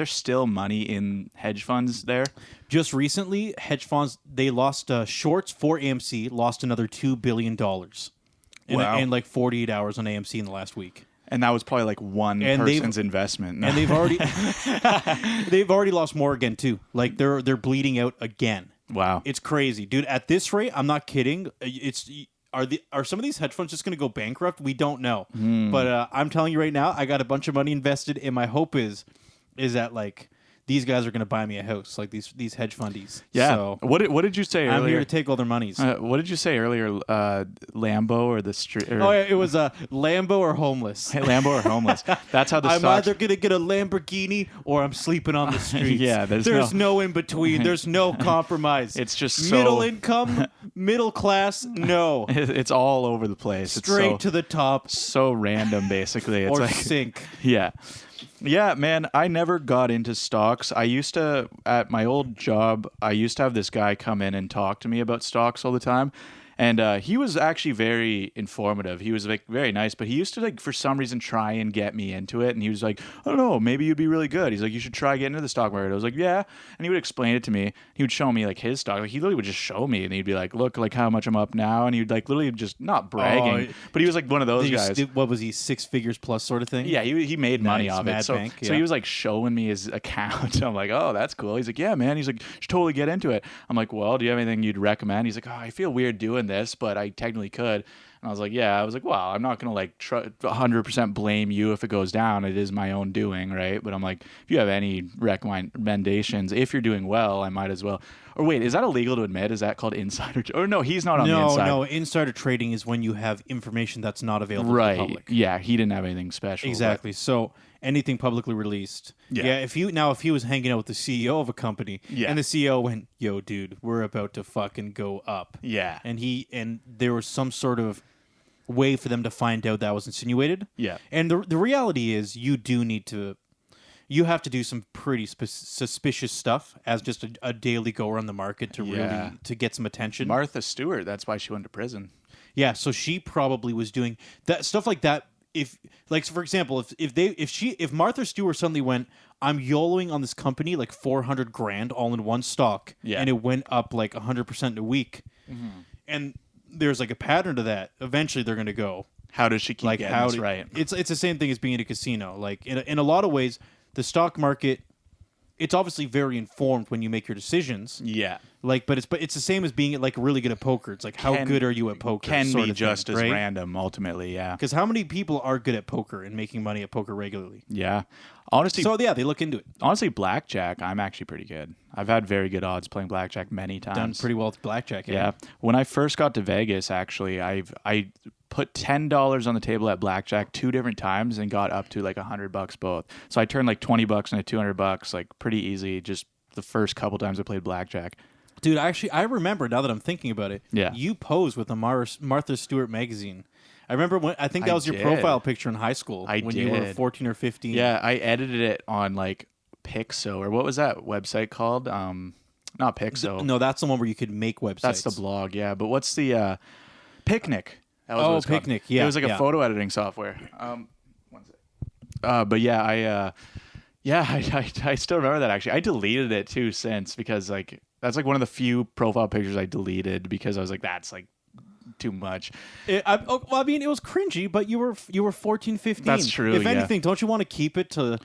still money in hedge funds there? Just recently, hedge funds they lost shorts for AMC lost another $2 billion in like 48 hours on AMC in the last week. And that was probably like one person's investment. And they've already lost more again too. Like they're bleeding out again. Wow. It's crazy, dude. At this rate, I'm not kidding. Are some of these hedge funds just going to go bankrupt? We don't know. But I'm telling you right now, I got a bunch of money invested, and my hope is that like these guys are going to buy me a house, like these hedge fundies. Yeah. So What did you say I'm earlier? here to take all their monies. What did you say earlier? Lambo or the street? Oh, yeah, it was Lambo or homeless. Lambo or homeless. That's how the I'm stocks. either going to get a Lamborghini or I'm sleeping on the streets. Yeah, there's no in between. There's no compromise. It's just middle income, middle class, no. It's all over the place. Straight it's to the top so random, basically. It's or like sink. Yeah. Yeah, man, I never got into stocks. I used to, at my old job, I used to have this guy come in and talk to me about stocks all the time. And he was actually very informative. He was like very nice, but he used to like for some reason try and get me into it. And he was like, I don't know, maybe you'd be really good. He's like, you should try getting into the stock market. I was like, yeah. And he would explain it to me. He would show me like his stock. Like he literally would just show me, and he'd be like, look, like how much I'm up now. And he'd like literally just not bragging, but he was like one of those guys. What was he, 6 figures plus sort of thing? Yeah, he made money off it. Mad So bank, so he was like showing me his account. I'm like, oh, that's cool. He's like, yeah, man. He's like, you should totally get into it. I'm like, well, do you have anything you'd recommend? He's like, oh, I feel weird doing this, but I technically could. And I was like, yeah. I was like, well, I'm not gonna like 100% blame you if it goes down. It is my own doing, right? But I'm like, if you have any recommendations, if you're doing well, I might as well. Or wait, is that illegal to admit? Is that called insider? Or no, he's not on the inside. No, insider trading is when you have information that's not available to the public. Yeah, he didn't have anything special. Exactly. So anything publicly released. Yeah. If he was hanging out with the CEO of a company, Yeah. and the CEO went, "Yo, dude, we're about to fucking go up," Yeah. and there was some sort of way for them to find out that was insinuated. Yeah. And the reality is, you have to do some pretty suspicious stuff as just a daily goer on the market to really to get some attention. Martha Stewart, that's why she went to prison. Yeah, so she probably was doing that stuff like that. If, like, so for example, if Martha Stewart suddenly went, I'm YOLOing on this company like $400,000 all in one stock, and it went up like 100% in a week, and there's like a pattern to that. Eventually, they're gonna go. How does she keep Like getting this right? It's the same thing as being in a casino. Like in a lot of ways, the stock market, it's obviously very informed when you make your decisions. Yeah. Like, but it's the same as being like really good at poker. It's like how good are you at poker? Can sort be of just thing, as right? random, ultimately. Yeah. Because how many people are good at poker and making money at poker regularly? Yeah. Honestly, So yeah, they look into it. honestly, blackjack, I'm actually pretty good. I've had very good odds playing blackjack many times. Done pretty well with blackjack. Yeah. When I first got to Vegas, actually, I put $10 on the table at blackjack 2 different times and got up to like $100 both. So I turned like $20 into $200, like pretty easy. Just the first couple times I played blackjack. Dude, actually, I remember now that I'm thinking about it. Yeah. You posed with the Martha Stewart magazine. I remember when I think that I was your did. profile picture in high school when you were did. 14 or 15. Yeah, I edited it on like Pixo, or what was that website called? Not Pixo. No, that's the one where you could make websites. That's the blog, yeah. But what's the Picnic? That was what it's called. Picnic, yeah. It was like a photo editing software. One sec. But yeah, I still remember that actually. I deleted it too since, because like that's like one of the few profile pictures I deleted because I was like, that's like too much. I mean, it was cringy, but you were 14, 15. That's true, If yeah. anything, don't you want to keep it to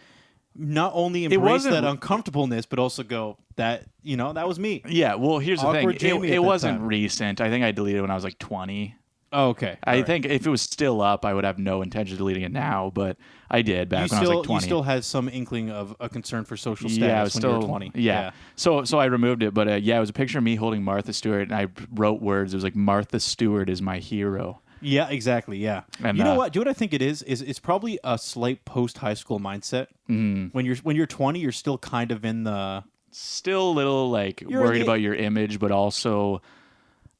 not only embrace wasn't- that uncomfortableness, but also go, that was me. Yeah, well, here's the Awkward thing. Jamie It at that wasn't time. recent. I think I deleted it when I was like 20. Oh, okay. I think if it was still up, I would have no intention of deleting it now, but I did back when I was like 20. You still had some inkling of a concern for social status Yeah, I was when still you were 20. Yeah. So I removed it, but it was a picture of me holding Martha Stewart, and I wrote words. It was like, Martha Stewart is my hero. Yeah, exactly. Yeah. And, you know what? Do you know what I think it is? It's probably a slight post high school mindset. When you're 20, you're still kind of in the Still a little like You're worried the- about your image, but also,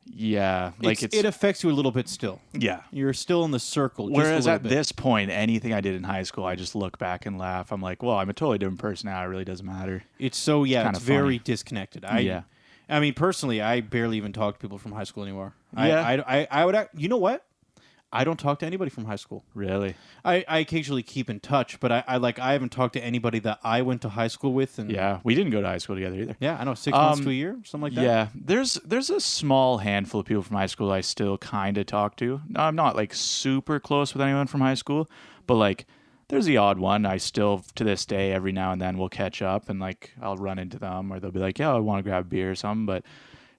yeah, like it affects you a little bit still. yeah. You're still in the circle. Just Whereas a little at bit. this point, anything I did in high school, I just look back and laugh. I'm like, well, I'm a totally different person now. It really doesn't matter. It's kinda very funny. disconnected. Yeah. I mean, personally, I barely even talk to people from high school anymore. Yeah. I would. You know what? I don't talk to anybody from high school. Really? I occasionally keep in touch, but I haven't talked to anybody that I went to high school with. And Yeah. We didn't go to high school together either. yeah, I know 6 months to a year, something like that. Yeah, there's a small handful of people from high school I still kind of talk to. I'm not like super close with anyone from high school, but like there's the odd one I still to this day every now and then we'll catch up and like I'll run into them or they'll be like, "Yeah, I want to grab a beer or something," but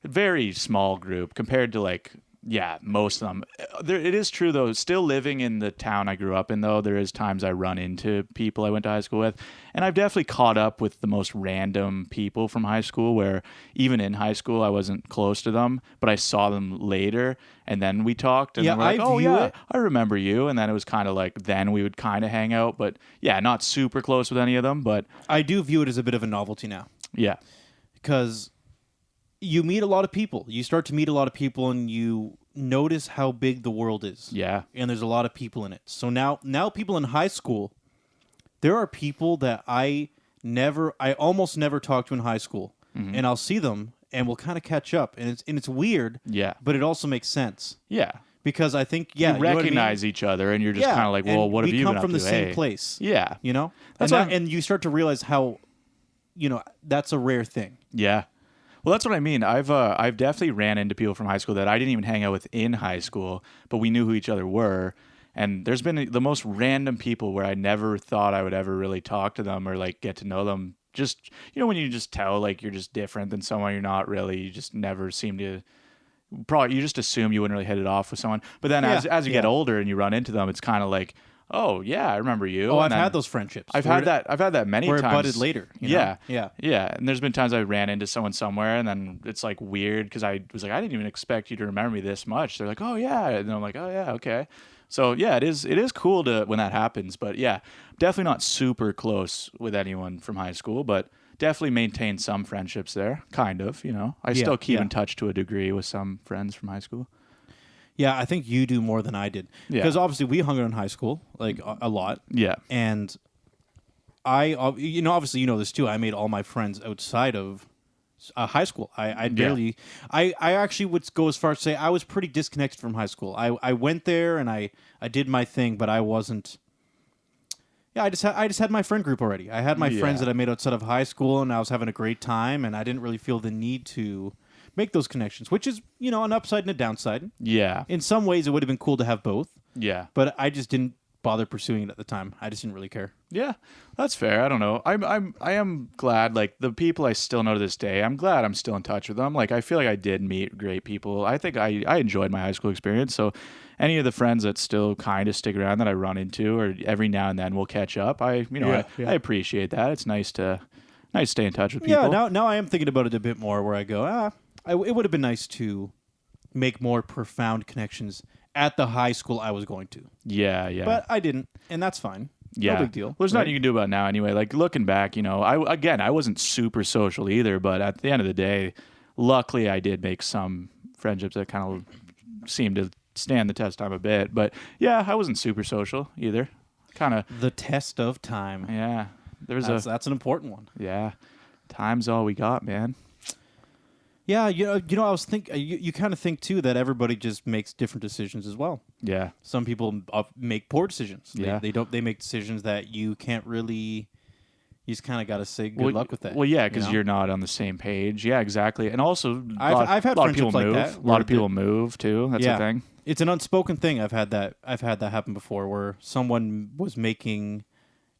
a very small group compared to like Yeah, most of them. It is true, though. Still living in the town I grew up in, though, there is times I run into people I went to high school with. And I've definitely caught up with the most random people from high school where even in high school, I wasn't close to them, but I saw them later. And then we talked. And Yeah, then we're like, I oh, view yeah, it- I remember you. And then it was kind of like then we would kind of hang out. But yeah, not super close with any of them. But I do view it as a bit of a novelty now yeah. because you meet a lot of people. You start to meet a lot of people, and you notice how big the world is. Yeah. And there's a lot of people in it. So now people in high school, there are people that I almost never talked to in high school, and I'll see them and we'll kind of catch up, and it's weird. Yeah. But it also makes sense Yeah. because I think You know what I mean? recognize each other and you're just kind of like, well, and what have we you come been from up the to? same Hey. place. Yeah. You know? That's and, what and you start to realize how, that's a rare thing. Yeah. Well, that's what I mean. I've definitely ran into people from high school that I didn't even hang out with in high school, but we knew who each other were. And there's been the most random people where I never thought I would ever really talk to them or like get to know them. Just, when you just tell like you're just different than someone you're not really, you just never seem to you just assume you wouldn't really hit it off with someone. But then as you get older and you run into them, it's kind of like, oh yeah, I remember you. Oh, And I've then had those friendships. I've had that many where times. it budded later. Yeah. Yeah. Yeah. And there's been times I ran into someone somewhere and then it's like weird because I was like, I didn't even expect you to remember me this much. They're like, oh yeah. And I'm like, oh yeah, okay. So yeah, it is cool to when that happens. But yeah, definitely not super close with anyone from high school, but definitely maintain some friendships there. Kind of, I still keep in touch to a degree with some friends from high school. Yeah, I think you do more than I did. Yeah. Because obviously we hung out in high school, like a lot. Yeah. And I, obviously you know this too. I made all my friends outside of high school. I barely, I actually would go as far as to say I was pretty disconnected from high school. I went there and I did my thing, but I wasn't. Yeah, I just had my friend group already. I had my friends that I made outside of high school, and I was having a great time, and I didn't really feel the need to make those connections, which is, an upside and a downside. Yeah. In some ways, it would have been cool to have both. Yeah. But I just didn't bother pursuing it at the time. I just didn't really care. Yeah, that's fair. I don't know. I am glad, like, the people I still know to this day, I'm glad I'm still in touch with them. Like, I feel like I did meet great people. I think I enjoyed my high school experience. So any of the friends that still kind of stick around that I run into, or every now and then we'll catch up, I appreciate that. It's nice to stay in touch with people. Yeah, now I am thinking about it a bit more where I go, it would have been nice to make more profound connections at the high school I was going to. Yeah, yeah. But I didn't, and that's fine. Yeah. No big deal. Well, there's nothing you can do about it now anyway. Like, looking back, I wasn't super social either, but at the end of the day, luckily I did make some friendships that kind of seemed to stand the test of time a bit. But yeah, I wasn't super social either. Kind of. The test of time. Yeah. That's an important one. Yeah. Time's all we got, man. Yeah, I was you kind of think too that everybody just makes different decisions as well. Yeah. Some people make poor decisions. Yeah. They make decisions that you can't really. You just kind of got to say good luck with that. Well, yeah, because you're not on the same page. Yeah, exactly. And also, I've had a lot of people friendships like move. that A lot of people move too. That's the thing. It's an unspoken thing. I've had that happen before, where someone was making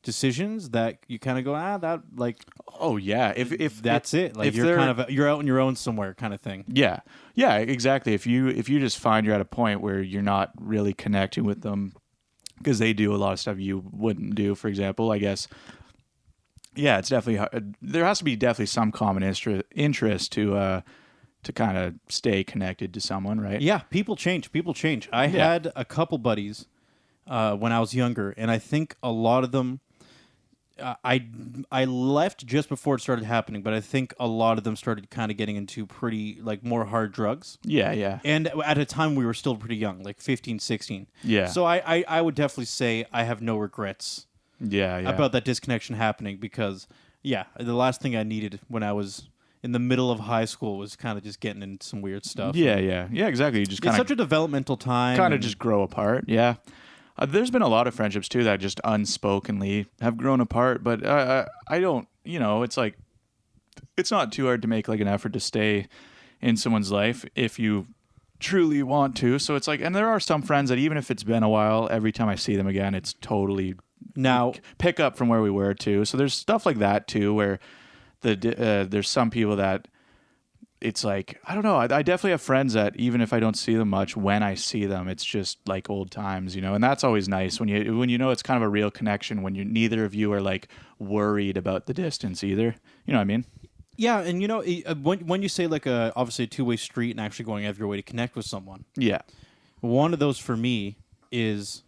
decisions that you kind of go, that like. Oh yeah, if that's it, like if you're you're out on your own somewhere, kind of thing. Yeah, yeah, exactly. If you just find you're at a point where you're not really connecting with them because they do a lot of stuff you wouldn't do, for example, I guess. Yeah, it's definitely there has to be definitely some common interest to kind of stay connected to someone, right? Yeah, people change. I had a couple buddies when I was younger, and I think a lot of them. I left just before it started happening, but I think a lot of them started kind of getting into pretty, like, more hard drugs. Yeah, yeah. And at a time we were still pretty young, like 15, 16. Yeah. So I would definitely say I have no regrets about that disconnection happening because, the last thing I needed when I was in the middle of high school was kind of just getting into some weird stuff. Yeah, yeah. Yeah, exactly. You just it's such a developmental time. Kind of just grow apart, yeah. There's been a lot of friendships, too, that just unspokenly have grown apart, but I don't, it's like, it's not too hard to make, like, an effort to stay in someone's life if you truly want to. So it's like, and there are some friends that even if it's been a while, every time I see them again, it's totally now pick up from where we were, too. So there's stuff like that, too, where there's some people that it's like, I don't know. I definitely have friends that even if I don't see them much, when I see them, it's just like old times, and that's always nice when you know it's kind of a real connection when neither of you are like worried about the distance either. You know what I mean? Yeah, and when you say like obviously a two-way street and actually going out of your way to connect with someone, Yeah. one of those for me is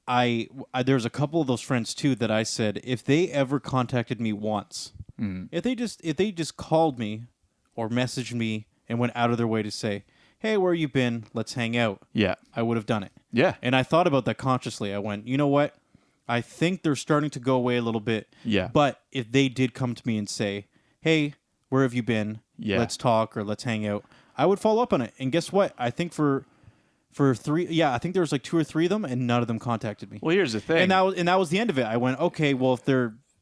there's a couple of those friends too that I said if they ever contacted me once, if they just called me or messaged me and went out of their way to say, "Hey, where you been? Let's hang out." Yeah. I would have done it. Yeah. And I thought about that consciously. I went, you know what? I think they're starting to go away a little bit. Yeah. But if they did come to me and say, "Hey, where have you been? Yeah. Let's talk or let's hang out," I would follow up on it. And guess what? I think for three, I think there was like 2 or 3 of them, and none of them contacted me. Well, here's the thing. And that was the end of it. I went, okay, well,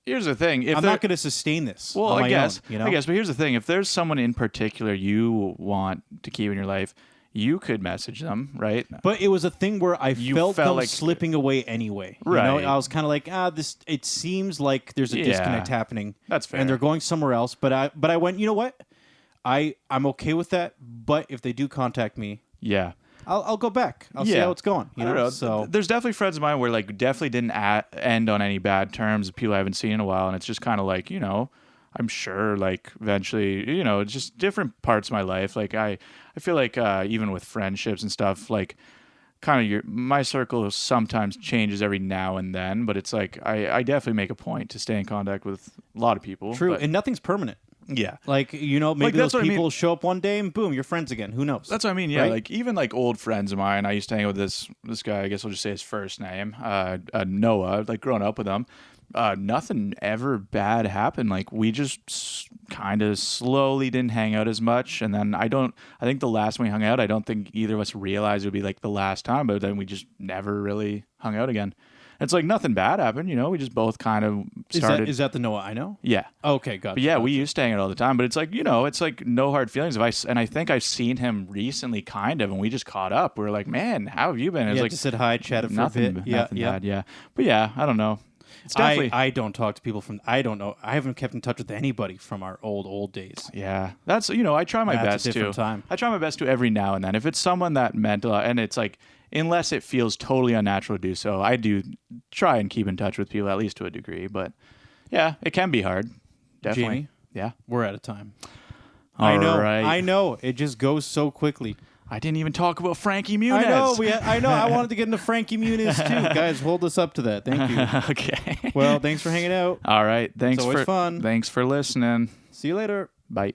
Here's the thing. I'm not going to sustain this. Well, on I my guess. own, I guess, but here's the thing. If there's someone in particular you want to keep in your life, you could message them, right? But it was a thing where I felt them like slipping away anyway. Right. I was kind of like, it seems like there's a disconnect happening. That's fair. And they're going somewhere else. But I went, you know what? I'm okay with that. But if they do contact me, yeah, I'll go back. I'll see how it's going. I don't know. So there's definitely friends of mine where like definitely didn't end on any bad terms. People I haven't seen in a while, and it's just kind of like I'm sure like eventually it's just different parts of my life. Like I feel like even with friendships and stuff, like kind of my circle sometimes changes every now and then, but it's like I definitely make a point to stay in contact with a lot of people. True, but, and nothing's permanent. Yeah. Like, maybe like, those people show up one day and boom, you're friends again. Who knows? That's what I mean. Yeah. Right? Like even like old friends of mine, I used to hang out with this guy, I guess I'll just say his first name, Noah, like growing up with him. Nothing ever bad happened. Like we just kind of slowly didn't hang out as much. And then I think the last time we hung out, I don't think either of us realized it would be like the last time, but then we just never really hung out again. It's like nothing bad happened, we just both kind of started. Is that the Noah I know? Yeah. Okay, gotcha. But yeah, we used to hang out all the time, but it's like, it's like no hard feelings. And I think I've seen him recently kind of, and we just caught up. We were like, man, how have you been? It's like, just said hi, chatted for a bit. Nothing bad, yeah. But yeah, I don't know. It's definitely. I don't talk to people from. I don't know. I haven't kept in touch with anybody from our old days. Yeah, that's I try my best a different to. Time. I try my best to every now and then. If it's someone that meant a lot, and it's like, unless it feels totally unnatural to do so, I do try and keep in touch with people at least to a degree. But yeah, it can be hard. Definitely. Jamie, yeah, we're out of time. All right. I know. It just goes so quickly. I didn't even talk about Frankie Muniz. I know. I wanted to get into Frankie Muniz too. Guys, hold us up to that. Thank you. Okay. Well, thanks for hanging out. All right. Thanks it's always fun. Thanks for listening. See you later. Bye.